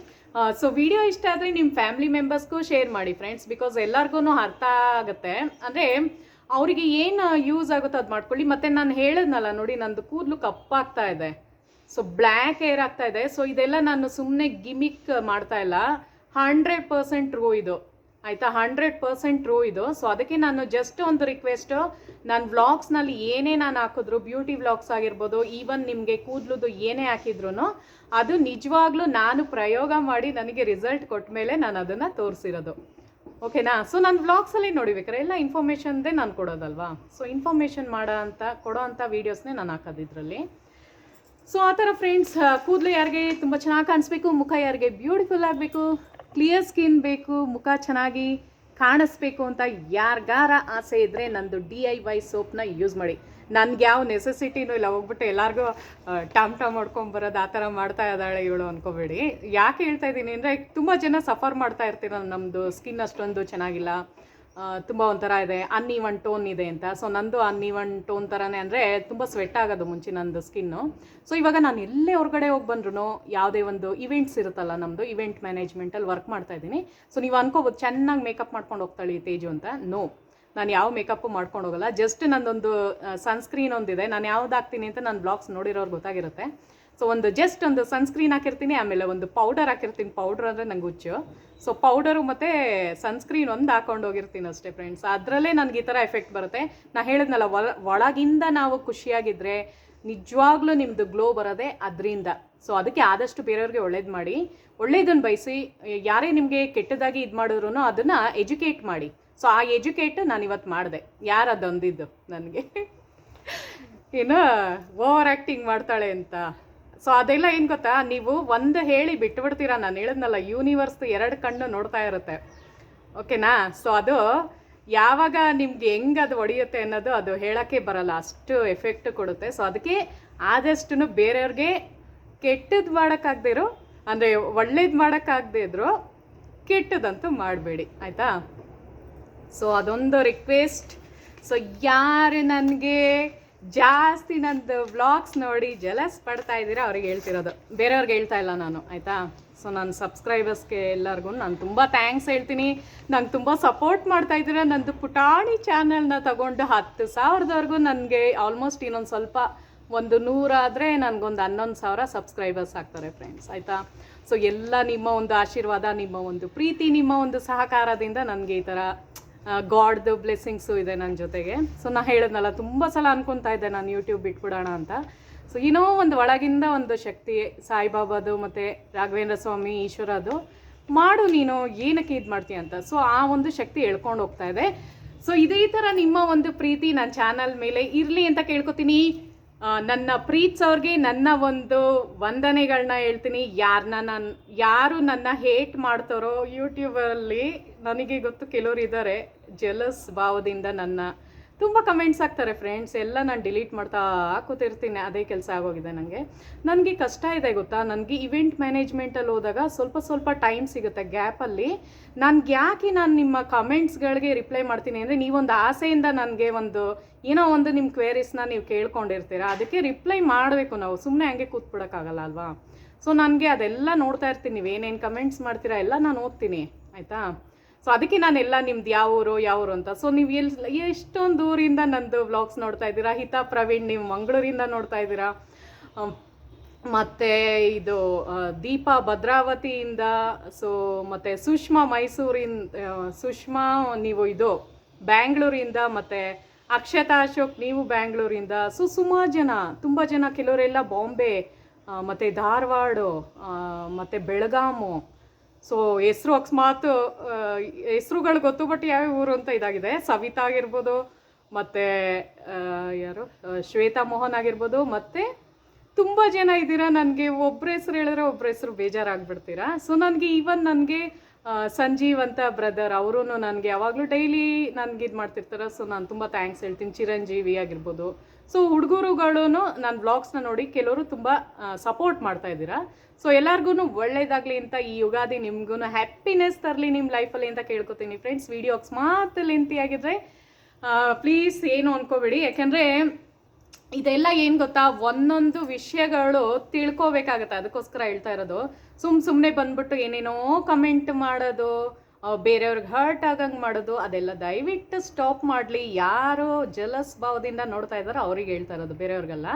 ಸೊ ವಿಡಿಯೋ ಇಷ್ಟ ಆದರೆ ನಿಮ್ಮ ಫ್ಯಾಮಿಲಿ ಮೆಂಬರ್ಸ್ಗೂ ಶೇರ್ ಮಾಡಿ ಫ್ರೆಂಡ್ಸ್, ಬಿಕಾಸ್ ಎಲ್ಲರಿಗೂ ಅರ್ಥ ಆಗುತ್ತೆ. ಅಂದರೆ ಅವರಿಗೆ ಏನು ಯೂಸ್ ಆಗುತ್ತೋ ಅದು ಮಾಡ್ಕೊಳ್ಳಿ. ಮತ್ತು ನಾನು ಹೇಳಿದ್ನಲ್ಲ ನೋಡಿ, ನಂದು ಕೂದಲು ಕಪ್ಪಾಗ್ತಾ ಇದೆ, ಸೊ ಬ್ಲ್ಯಾಕ್ ಹೇರ್ ಆಗ್ತಾ ಇದೆ. ಸೊ ಇದೆಲ್ಲ ನಾನು ಸುಮ್ಮನೆ ಗಿಮಿಕ್ ಮಾಡ್ತಾ ಇಲ್ಲ, 100% ಟ್ರೂ ಇದು, ಆಯಿತಾ. 100% ಟ್ರೂ ಇದು. ಸೊ ಅದಕ್ಕೆ ನಾನು ಜಸ್ಟ್ ಒಂದು ರಿಕ್ವೆಸ್ಟು, ನಾನು ವ್ಲಾಗ್ಸ್ನಲ್ಲಿ ಏನೇ ನಾನು ಹಾಕಿದ್ರು, ಬ್ಯೂಟಿ ವ್ಲಾಗ್ಸ್ ಆಗಿರ್ಬೋದು, ಈವನ್ ನಿಮಗೆ ಕೂದಲುದು ಏನೇ ಹಾಕಿದ್ರು ಅದು ನಿಜವಾಗ್ಲೂ ನಾನು ಪ್ರಯೋಗ ಮಾಡಿ ನನಗೆ ರಿಸಲ್ಟ್ ಕೊಟ್ಟ ಮೇಲೆ ನಾನು ಅದನ್ನು ತೋರಿಸಿರೋದು, ಓಕೆನಾ. ಸೊ ನನ್ನ ವ್ಲಾಗ್ಸಲ್ಲಿ ನೋಡಿಬೇಕಾರೆ ಎಲ್ಲ ಇನ್ಫಾರ್ಮೇಷನ್ದೇ ನಾನು ಕೊಡೋದಲ್ವಾ. ಸೊ ಇನ್ಫಾರ್ಮೇಷನ್ ಕೊಡೋ ಅಂಥ ವೀಡಿಯೋಸ್ನೇ ನಾನು ಹಾಕೋದಿದ್ರಲ್ಲಿ. ಸೊ ಆ ಥರ ಫ್ರೆಂಡ್ಸ್, ಕೂದಲು ಯಾರಿಗೆ ತುಂಬ ಚೆನ್ನಾಗಿ ಕಾಣಿಸ್ಬೇಕು, ಮುಖ ಯಾರಿಗೆ ಬ್ಯೂಟಿಫುಲ್ ಆಗಬೇಕು, ಕ್ಲಿಯರ್ ಸ್ಕಿನ್ ಬೇಕು, ಮುಖ ಚೆನ್ನಾಗಿ ಕಾಣಿಸ್ಬೇಕು ಅಂತ ಯಾರಿಗಾರ ಆಸೆ ಇದ್ದರೆ ನಂದು DIY ಸೋಪ್ನ ಯೂಸ್ ಮಾಡಿ. ನನಗೆ ಯಾವ ನೆಸೆಸಿಟಿನೂ ಇಲ್ಲ, ಹೋಗ್ಬಿಟ್ಟು ಎಲ್ಲರಿಗೂ ಟಾಮ್ ಮಾಡ್ಕೊಂಬರೋದು ಆ ಥರ ಮಾಡ್ತಾ ಇದ್ದಾಳೆ ಇವಳು ಅನ್ಕೋಬೇಡಿ. ಯಾಕೆ ಹೇಳ್ತಾ ಇದ್ದೀನಿ ಅಂದರೆ, ತುಂಬ ಜನ ಸಫರ್ ಮಾಡ್ತಾ ಇರ್ತೀರ, ನಮ್ಮದು ಸ್ಕಿನ್ ಅಷ್ಟೊಂದು ಚೆನ್ನಾಗಿಲ್ಲ, ತುಂಬ ಒಂಥರ ಇದೆ ಅನ್ಈವನ್ ಟೋನ್ ಇದೆ ಅಂತ. ಸೊ ನಂದು ಅನ್ಈವನ್ ಟೋನ್ ಥರನೇ ಅಂದರೆ ತುಂಬ ಸ್ವೆಟ್ ಆಗೋದು ಮುಂಚೆ ನಂದು ಸ್ಕಿನ್ನು. ಸೊ ಇವಾಗ ನಾನು ಎಲ್ಲೇ ಹೊರಗಡೆ ಹೋಗಿ ಬಂದ್ರೂ ಯಾವುದೇ ಒಂದು ಇವೆಂಟ್ಸ್ ಇರುತ್ತಲ್ಲ, ನಮ್ಮದು ಇವೆಂಟ್ ಮ್ಯಾನೇಜ್ಮೆಂಟಲ್ಲಿ ವರ್ಕ್ ಮಾಡ್ತಾ ಇದ್ದೀನಿ. ಸೊ ನೀವು ಅನ್ಕೋಬೋದು ಚೆನ್ನಾಗಿ ಮೇಕಪ್ ಮಾಡ್ಕೊಂಡು ಹೋಗ್ತಾಳೆ ತೇಜು ಅಂತ. ನೋ, ನಾನು ಯಾವ ಮೇಕಪ್ಪು ಮಾಡ್ಕೊಂಡು ಹೋಗಲ್ಲ. ಜಸ್ಟ್ ನನ್ನೊಂದು ಸನ್ಸ್ಕ್ರೀನ್ ಒಂದಿದೆ, ನಾನು ಯಾವ್ದು ಹಾಕ್ತೀನಿ ಅಂತ ನನ್ನ ಬ್ಲಾಗ್ಸ್ ನೋಡಿರೋರು ಗೊತ್ತಾಗಿರುತ್ತೆ. ಸೊ ಜಸ್ಟ್ ಒಂದು ಸನ್ಸ್ಕ್ರೀನ್ ಹಾಕಿರ್ತೀನಿ, ಆಮೇಲೆ ಒಂದು ಪೌಡರ್ ಹಾಕಿರ್ತೀನಿ. ಪೌಡರ್ ಅಂದರೆ ನಂಗೆ ಹುಚ್ಚು. ಸೊ ಪೌಡರು ಮತ್ತು ಸನ್ಸ್ಕ್ರೀನ್ ಒಂದು ಹಾಕೊಂಡು ಹೋಗಿರ್ತೀನಿ ಅಷ್ಟೇ ಫ್ರೆಂಡ್ಸ್. ಅದರಲ್ಲೇ ನನಗೆ ಈ ಥರ ಎಫೆಕ್ಟ್ ಬರುತ್ತೆ. ನಾನು ಹೇಳಿದ್ನಲ್ಲ, ಒಳಗಿಂದ ನಾವು ಖುಷಿಯಾಗಿದ್ದರೆ ನಿಜವಾಗ್ಲೂ ನಿಮ್ಮದು ಗ್ಲೋ ಬರೋದೆ ಅದರಿಂದ. ಸೊ ಅದಕ್ಕೆ ಆದಷ್ಟು ಬೇರೆಯವ್ರಿಗೆ ಒಳ್ಳೇದು ಮಾಡಿ, ಒಳ್ಳೇದನ್ನು ಬಯಸಿ. ಯಾರೇ ನಿಮಗೆ ಕೆಟ್ಟದಾಗಿ ಇದು ಮಾಡಿದ್ರು ಅದನ್ನು ಎಜುಕೇಟ್ ಮಾಡಿ. ಸೊ ಆ ಎಜುಕೇಟ್ ನಾನು ಇವತ್ತು ಮಾಡಿದೆ. ಯಾರು ಅದೊಂದಿದ್ದು ನನಗೆ ಏನು ಓವರ್ ಆ್ಯಕ್ಟಿಂಗ್ ಮಾಡ್ತಾಳೆ ಅಂತ. ಸೊ ಅದೆಲ್ಲ ಏನು ಗೊತ್ತಾ, ನೀವು ಒಂದು ಹೇಳಿ ಬಿಟ್ಬಿಡ್ತೀರಾ. ನಾನು ಹೇಳಿದ್ನಲ್ಲ, ಯೂನಿವರ್ಸ್ 2 ಕಣ್ಣು ನೋಡ್ತಾ ಇರುತ್ತೆ, ಓಕೆನಾ. ಸೊ ಅದು ಯಾವಾಗ ನಿಮ್ಗೆ ಹೆಂಗೆ ಅದು ಹೊಡೆಯುತ್ತೆ ಅನ್ನೋದು ಅದು ಹೇಳೋಕ್ಕೆ ಬರಲ್ಲ, ಅಷ್ಟು ಎಫೆಕ್ಟ್ ಕೊಡುತ್ತೆ. ಸೊ ಅದಕ್ಕೆ ಆದಷ್ಟು ಬೇರೆಯವ್ರಿಗೆ ಕೆಟ್ಟದ್ದು ಮಾಡೋಕ್ಕಾಗದಿರೋ, ಅಂದರೆ ಒಳ್ಳೇದು ಮಾಡೋಕ್ಕಾಗದೇ ಇದ್ರು ಕೆಟ್ಟದಂತೂ ಮಾಡಬೇಡಿ, ಆಯಿತಾ. ಸೊ ಅದೊಂದು ರಿಕ್ವೆಸ್ಟ್. ಸೊ ಯಾರು ನನಗೆ ಜಾಸ್ತಿ ನಂದು ವ್ಲಾಗ್ಸ್ ನೋಡಿ ಜಲಸ್ ಪಡ್ತಾ ಇದ್ದೀರಾ ಅವ್ರಿಗೆ ಹೇಳ್ತಿರೋದು, ಬೇರೆಯವ್ರಿಗೆ ಹೇಳ್ತಾ ಇಲ್ಲ ನಾನು, ಆಯಿತಾ. ಸೊ ನನ್ನ ಸಬ್ಸ್ಕ್ರೈಬರ್ಸ್ಗೆ ಎಲ್ಲರಿಗೂ ನಾನು ತುಂಬ ಥ್ಯಾಂಕ್ಸ್ ಹೇಳ್ತೀನಿ. ನಂಗೆ ತುಂಬ ಸಪೋರ್ಟ್ ಮಾಡ್ತಾ ಇದ್ದೀರಾ. ನಂದು ಪುಟಾಣಿ ಚಾನಲ್ನ ತಗೊಂಡು 10,000ದವರೆಗೂ ನನಗೆ ಆಲ್ಮೋಸ್ಟ್ ಇನ್ನೊಂದು ಸ್ವಲ್ಪ ಒಂದು 100 ಆದರೆ ನನಗೊಂದು 11,000 ಸಬ್ಸ್ಕ್ರೈಬರ್ಸ್ ಆಗ್ತಾರೆ ಫ್ರೆಂಡ್ಸ್, ಆಯಿತಾ. ಸೊ ಎಲ್ಲ ನಿಮ್ಮ ಒಂದು ಆಶೀರ್ವಾದ, ನಿಮ್ಮ ಒಂದು ಪ್ರೀತಿ, ನಿಮ್ಮ ಒಂದು ಸಹಕಾರದಿಂದ ನನಗೆ ಈ ಥರ ಗಾಡ್ದು ಬ್ಲೆಸ್ಸಿಂಗ್ಸು ಇದೆ ನನ್ನ ಜೊತೆಗೆ. ಸೊ ನಾನು ಹೇಳಿದ್ನಲ್ಲ, ತುಂಬ ಸಲ ಅನ್ಕೊತಾ ಇದ್ದೆ ನಾನು ಯೂಟ್ಯೂಬ್ ಬಿಟ್ಬಿಡೋಣ ಅಂತ. ಸೊ ಏನೋ ಒಂದು ಒಳಗಿಂದ ಒಂದು ಶಕ್ತಿ, ಸಾಯಿಬಾಬಾದು ಮತ್ತು ರಾಘವೇಂದ್ರ ಸ್ವಾಮಿ ಈಶ್ವರದು, ಮಾಡು ನೀನು ಏನಕ್ಕೆ ಇದು ಮಾಡ್ತೀಯ ಅಂತ. ಸೊ ಆ ಒಂದು ಶಕ್ತಿ ಹೇಳ್ಕೊಂಡು ಹೋಗ್ತಾ ಇದೆ. ಸೊ ಇದೇ ಥರ ನಿಮ್ಮ ಒಂದು ಪ್ರೀತಿ ನನ್ನ ಚಾನಲ್ ಮೇಲೆ ಇರಲಿ ಅಂತ ಕೇಳ್ಕೊತೀನಿ. ನನ್ನ ಪ್ರೀತ್ಸವ್ರಿಗೆ ನನ್ನ ಒಂದು ವಂದನೆಗಳನ್ನ ಹೇಳ್ತೀನಿ. ಯಾರು ನನ್ನ ಹೇಟ್ ಮಾಡ್ತಾರೋ ಯೂಟ್ಯೂಬಲ್ಲಿ, ನನಗೆ ಗೊತ್ತು ಕೆಲವರು ಇದ್ದಾರೆ ಜೆಲಸ್ ಭಾವದಿಂದ ನನ್ನ ತುಂಬ ಕಮೆಂಟ್ಸ್ ಆಗ್ತಾರೆ ಫ್ರೆಂಡ್ಸ್. ಎಲ್ಲ ನಾನು ಡಿಲೀಟ್ ಮಾಡ್ತಾ ಕೂತಿರ್ತೀನಿ, ಅದೇ ಕೆಲಸ ಆಗೋಗಿದೆ ನನಗೆ ಕಷ್ಟ ಇದೆ ಗೊತ್ತಾ. ನನಗೆ ಇವೆಂಟ್ ಮ್ಯಾನೇಜ್ಮೆಂಟಲ್ಲಿ ಹೋದಾಗ ಸ್ವಲ್ಪ ಟೈಮ್ ಸಿಗುತ್ತೆ ಗ್ಯಾಪಲ್ಲಿ. ಯಾಕೆ ನಾನು ನಿಮ್ಮ ಕಮೆಂಟ್ಸ್ಗಳಿಗೆ ರಿಪ್ಲೈ ಮಾಡ್ತೀನಿ ಅಂದರೆ, ನೀವೊಂದು ಆಸೆಯಿಂದ ನನಗೆ ಏನೋ ಒಂದು ನಿಮ್ಮ ಕ್ವೇರೀಸ್ನ ನೀವು ಕೇಳ್ಕೊಂಡಿರ್ತೀರ, ಅದಕ್ಕೆ ರಿಪ್ಲೈ ಮಾಡಬೇಕು. ನಾವು ಸುಮ್ಮನೆ ಹಂಗೆ ಕೂತ್ಬಿಡೋಕ್ಕಾಗಲ್ಲ ಅಲ್ವಾ. ಸೊ ನನಗೆ ಅದೆಲ್ಲ ನೋಡ್ತಾ ಇರ್ತೀನಿ, ನೀವೇನೇನು ಕಮೆಂಟ್ಸ್ ಮಾಡ್ತೀರಾ ಎಲ್ಲ ನಾನು ಓದ್ತೀನಿ, ಆಯಿತಾ. ಸೊ ಅದಕ್ಕೆ ನಾನೆಲ್ಲ ನಿಮ್ದು ಯಾವ ಊರು ಅಂತ. ಸೊ ನೀವು ಎಷ್ಟೊಂದು ದೂರಿಂದ ನಂದು ವ್ಲಾಗ್ಸ್ ನೋಡ್ತಾ ಇದ್ದೀರಾ. ಹಿತಾ ಪ್ರವೀಣ್ ನೀವು ಮಂಗಳೂರಿಂದ ನೋಡ್ತಾ ಇದ್ದೀರಾ, ಮತ್ತು ಇದು ದೀಪಾ ಭದ್ರಾವತಿಯಿಂದ, ಸೊ ಮತ್ತು ಸುಷ್ಮಾ ಸುಷ್ಮಾ ನೀವು ಇದು ಬ್ಯಾಂಗ್ಳೂರಿಂದ, ಮತ್ತು ಅಕ್ಷತಾ ಅಶೋಕ್ ನೀವು ಬ್ಯಾಂಗ್ಳೂರಿಂದ. ಸೊ ತುಂಬ ಜನ ಕೆಲವರೆಲ್ಲ ಬಾಂಬೆ ಮತ್ತು ಧಾರವಾಡ ಮತ್ತು ಬೆಳಗಾಮು. ಸೊ ಹೆಸರು ಅಕಸ್ಮಾತ್ ಹೆಸರುಗಳು ಗೊತ್ತು, ಬಟ್ ಯಾವ ಊರು ಅಂತ ಇದಾಗಿದೆ. ಸವಿತಾ ಆಗಿರ್ಬೋದು, ಮತ್ತು ಯಾರು ಶ್ವೇತಾ ಮೋಹನ್ ಆಗಿರ್ಬೋದು, ಮತ್ತು ತುಂಬ ಜನ ಇದ್ದೀರಾ. ನನಗೆ ಒಬ್ಬರ ಹೆಸರು ಹೇಳಿದ್ರೆ ಒಬ್ಬರ ಹೆಸರು ಬೇಜಾರಾಗ್ಬಿಡ್ತೀರಾ. ಸೊ ನನಗೆ ಸಂಜೀವ್ ಅಂತ ಬ್ರದರ್, ಅವರೂ ನನಗೆ ಯಾವಾಗಲೂ ಡೈಲಿ ನನಗೆ ಇದು ಮಾಡ್ತಿರ್ತಾರೆ. ಸೊ ನಾನು ತುಂಬ ಥ್ಯಾಂಕ್ಸ್ ಹೇಳ್ತೀನಿ. ಚಿರಂಜೀವಿ ಆಗಿರ್ಬೋದು. ಸೊ ಹುಡುಗರುಗಳೂ ನನ್ನ ಬ್ಲಾಗ್ಸ್ನ ನೋಡಿ ಕೆಲವರು ತುಂಬ ಸಪೋರ್ಟ್ ಮಾಡ್ತಾ ಇದ್ದೀರಾ. ಸೊ ಎಲ್ಲರಿಗೂ ಒಳ್ಳೇದಾಗಲಿ ಅಂತ, ಈ ಯುಗಾದಿ ನಿಮಗೂ ಹ್ಯಾಪಿನೆಸ್ ತರಲಿ ನಿಮ್ಮ ಲೈಫಲ್ಲಿ ಅಂತ ಕೇಳ್ಕೊತೀನಿ ಫ್ರೆಂಡ್ಸ್. ವಿಡಿಯೋ ಅಕಸ್ಮಾತ್ ಲೆಂತಿ ಆಗಿದ್ರೆ ಪ್ಲೀಸ್ ಏನು ಅನ್ಕೋಬೇಡಿ. ಯಾಕೆಂದರೆ ಇದೆಲ್ಲ ಏನು ಗೊತ್ತಾ, ಒಂದೊಂದು ವಿಷಯಗಳು ತಿಳ್ಕೋಬೇಕಾಗತ್ತೆ, ಅದಕ್ಕೋಸ್ಕರ ಹೇಳ್ತಾ ಇರೋದು. ಸುಮ್ಮನೆ ಬಂದ್ಬಿಟ್ಟು ಏನೇನೋ ಕಮೆಂಟ್ ಮಾಡೋದು, ಬೇರೆಯವ್ರಿಗೆ ಹರ್ಟ್ ಆಗಂಗೆ ಮಾಡೋದು, ಅದೆಲ್ಲ ದಯವಿಟ್ಟು ಸ್ಟಾಪ್ ಮಾಡಲಿ. ಯಾರು ಜಲಸ್ ಭಾವದಿಂದ ನೋಡ್ತಾ ಇದ್ದಾರೋ ಅವ್ರಿಗೆ ಹೇಳ್ತಾ ಇರೋದು, ಬೇರೆಯವ್ರಿಗೆಲ್ಲ.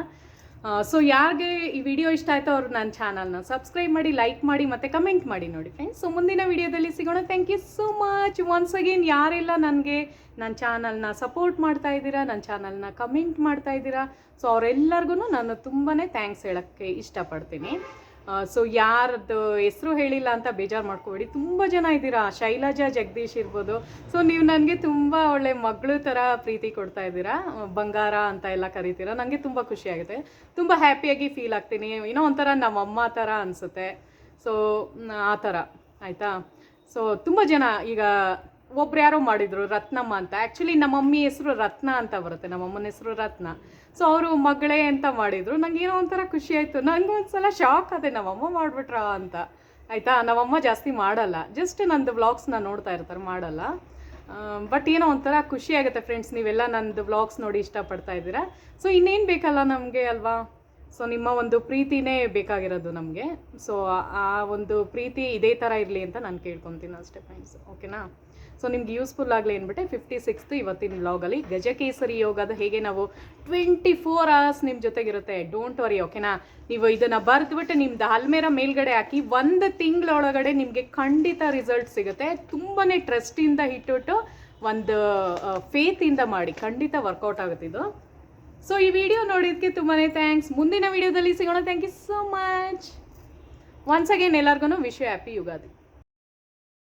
ಸೊ ಯಾರಿಗೆ ಈ ವಿಡಿಯೋ ಇಷ್ಟ ಆಯಿತು ಅವ್ರು ನನ್ನ ಚಾನಲ್ನ ಸಬ್ಸ್ಕ್ರೈಬ್ ಮಾಡಿ, ಲೈಕ್ ಮಾಡಿ ಮತ್ತು ಕಮೆಂಟ್ ಮಾಡಿ ನೋಡಿ ಫ್ರೆಂಡ್ಸ್. ಸೊ ಮುಂದಿನ ವಿಡಿಯೋದಲ್ಲಿ ಸಿಗೋಣ. Thank you so much once again. ಯಾರೆಲ್ಲ ನನಗೆ ನನ್ನ ಚಾನಲ್ನ ಸಪೋರ್ಟ್ ಮಾಡ್ತಾ ಇದ್ದೀರಾ, ನನ್ನ ಚಾನಲ್ನ ಕಮೆಂಟ್ ಮಾಡ್ತಾ ಇದ್ದೀರಾ, ಸೊ ಅವರೆಲ್ಲರಿಗೂ ನಾನು ತುಂಬಾ ಥ್ಯಾಂಕ್ಸ್ ಹೇಳೋಕ್ಕೆ ಇಷ್ಟಪಡ್ತೀನಿ. ಸೊ ಯಾರದ್ದು ಹೆಸರು ಹೇಳಿಲ್ಲ ಅಂತ ಬೇಜಾರು ಮಾಡ್ಕೋಬೇಡಿ, ತುಂಬ ಜನ ಇದ್ದೀರಾ. ಶೈಲಜಾ ಜಗದೀಶ್ ಇರ್ಬೋದು. ಸೊ ನೀವು ನನಗೆ ತುಂಬ ಒಳ್ಳೆ ಮಗಳು ಥರ ಪ್ರೀತಿ ಕೊಡ್ತಾ ಇದ್ದೀರಾ, ಬಂಗಾರ ಅಂತ ಎಲ್ಲ ಕರಿತೀರಾ. ನನಗೆ ತುಂಬ ಖುಷಿಯಾಗುತ್ತೆ, ತುಂಬ ಹ್ಯಾಪಿಯಾಗಿ ಫೀಲ್ ಆಗ್ತೀನಿ. ಏನೋ ಒಂಥರ ನಮ್ಮಮ್ಮ ಥರ ಅನಿಸುತ್ತೆ. ಸೊ ಆ ಥರ, ಆಯಿತಾ. ಸೊ ತುಂಬ ಜನ ಈಗ ಒಬ್ರು ಯಾರೋ ಮಾಡಿದರು ರತ್ನಮ್ಮ ಅಂತ. ಆ್ಯಕ್ಚುಲಿ ನಮ್ಮ ಮಮ್ಮಿ ಹೆಸರು ರತ್ನ ಅಂತ ಬರುತ್ತೆ, ನಮ್ಮಮ್ಮನ ಹೆಸರು ರತ್ನ. ಸೊ ಅವರು ಮಗಳೇ ಅಂತ ಮಾಡಿದರು. ನನಗೆ ಏನೋ ಒಂಥರ ಖುಷಿ ಆಯಿತು. ನನಗೂ ಒಂದು ಸಲ ಶಾಕ್ ಅದೇ, ನಮ್ಮಮ್ಮ ಮಾಡಿಬಿಟ್ರಾ ಅಂತ, ಆಯಿತಾ. ನಮ್ಮಮ್ಮ ಜಾಸ್ತಿ ಮಾಡಲ್ಲ, ಜಸ್ಟ್ ನಂದು ವ್ಲಾಗ್ಸ್ನ ನೋಡ್ತಾ ಇರ್ತಾರೆ, ಮಾಡಲ್ಲ. ಬಟ್ ಏನೋ ಒಂಥರ ಖುಷಿ ಆಗುತ್ತೆ ಫ್ರೆಂಡ್ಸ್, ನೀವೆಲ್ಲ ನನ್ನದು ವ್ಲಾಗ್ಸ್ ನೋಡಿ ಇಷ್ಟಪಡ್ತಾ ಇದ್ದೀರಾ. ಸೊ ಇನ್ನೇನು ಬೇಕಲ್ಲ ನಮಗೆ ಅಲ್ವಾ? ಸೊ ನಿಮ್ಮ ಒಂದು ಪ್ರೀತಿನೇ ಬೇಕಾಗಿರೋದು ನಮಗೆ. ಸೊ ಆ ಒಂದು ಪ್ರೀತಿ ಇದೇ ಥರ ಇರಲಿ ಅಂತ ನಾನು ಕೇಳ್ಕೊತೀನಿ ಅಷ್ಟೇ ಫ್ರೆಂಡ್ಸ್, ಓಕೆನಾ? ಸೊ ನಿಮ್ಗೆ ಯೂಸ್ಫುಲ್ ಆಗಲಿ ಅಂದ್ಬಿಟ್ಟೆ 56th ಇವತ್ತಿನ ವ್ಲಾಗಲ್ಲಿ ಗಜಕೇಸರಿ ಯೋಗದ ಹೇಗೆ ನಾವು 24 hours ನಿಮ್ಮ ಜೊತೆಗಿರುತ್ತೆ. ಡೋಂಟ್ ವರಿ, ಓಕೆನಾ? ನೀವು ಇದನ್ನು ಬರೆದ್ಬಿಟ್ಟು ನಿಮ್ದು ಅಲ್ಮೇರ ಮೇಲ್ಗಡೆ ಹಾಕಿ 1 ತಿಂಗಳೊಳಗಡೆ ನಿಮಗೆ ಖಂಡಿತ ರಿಸಲ್ಟ್ ಸಿಗುತ್ತೆ. ತುಂಬಾ ಟ್ರಸ್ಟಿಂದ ಇಟ್ಬಿಟ್ಟು ಒಂದು ಫೇತಿಂದ ಮಾಡಿ, ಖಂಡಿತ ವರ್ಕೌಟ್ ಆಗುತ್ತೆ ಇದು. ಸೊ ಈ ವಿಡಿಯೋ ನೋಡಿದ್ದಕ್ಕೆ ತುಂಬಾ ಥ್ಯಾಂಕ್ಸ್. ಮುಂದಿನ ವಿಡಿಯೋದಲ್ಲಿ ಸಿಗೋಣ. Thank you so much. Once again ಎಲ್ಲರಿಗೂ ವಿಶ್ ಯು ಹ್ಯಾಪಿ ಯುಗಾದಿ.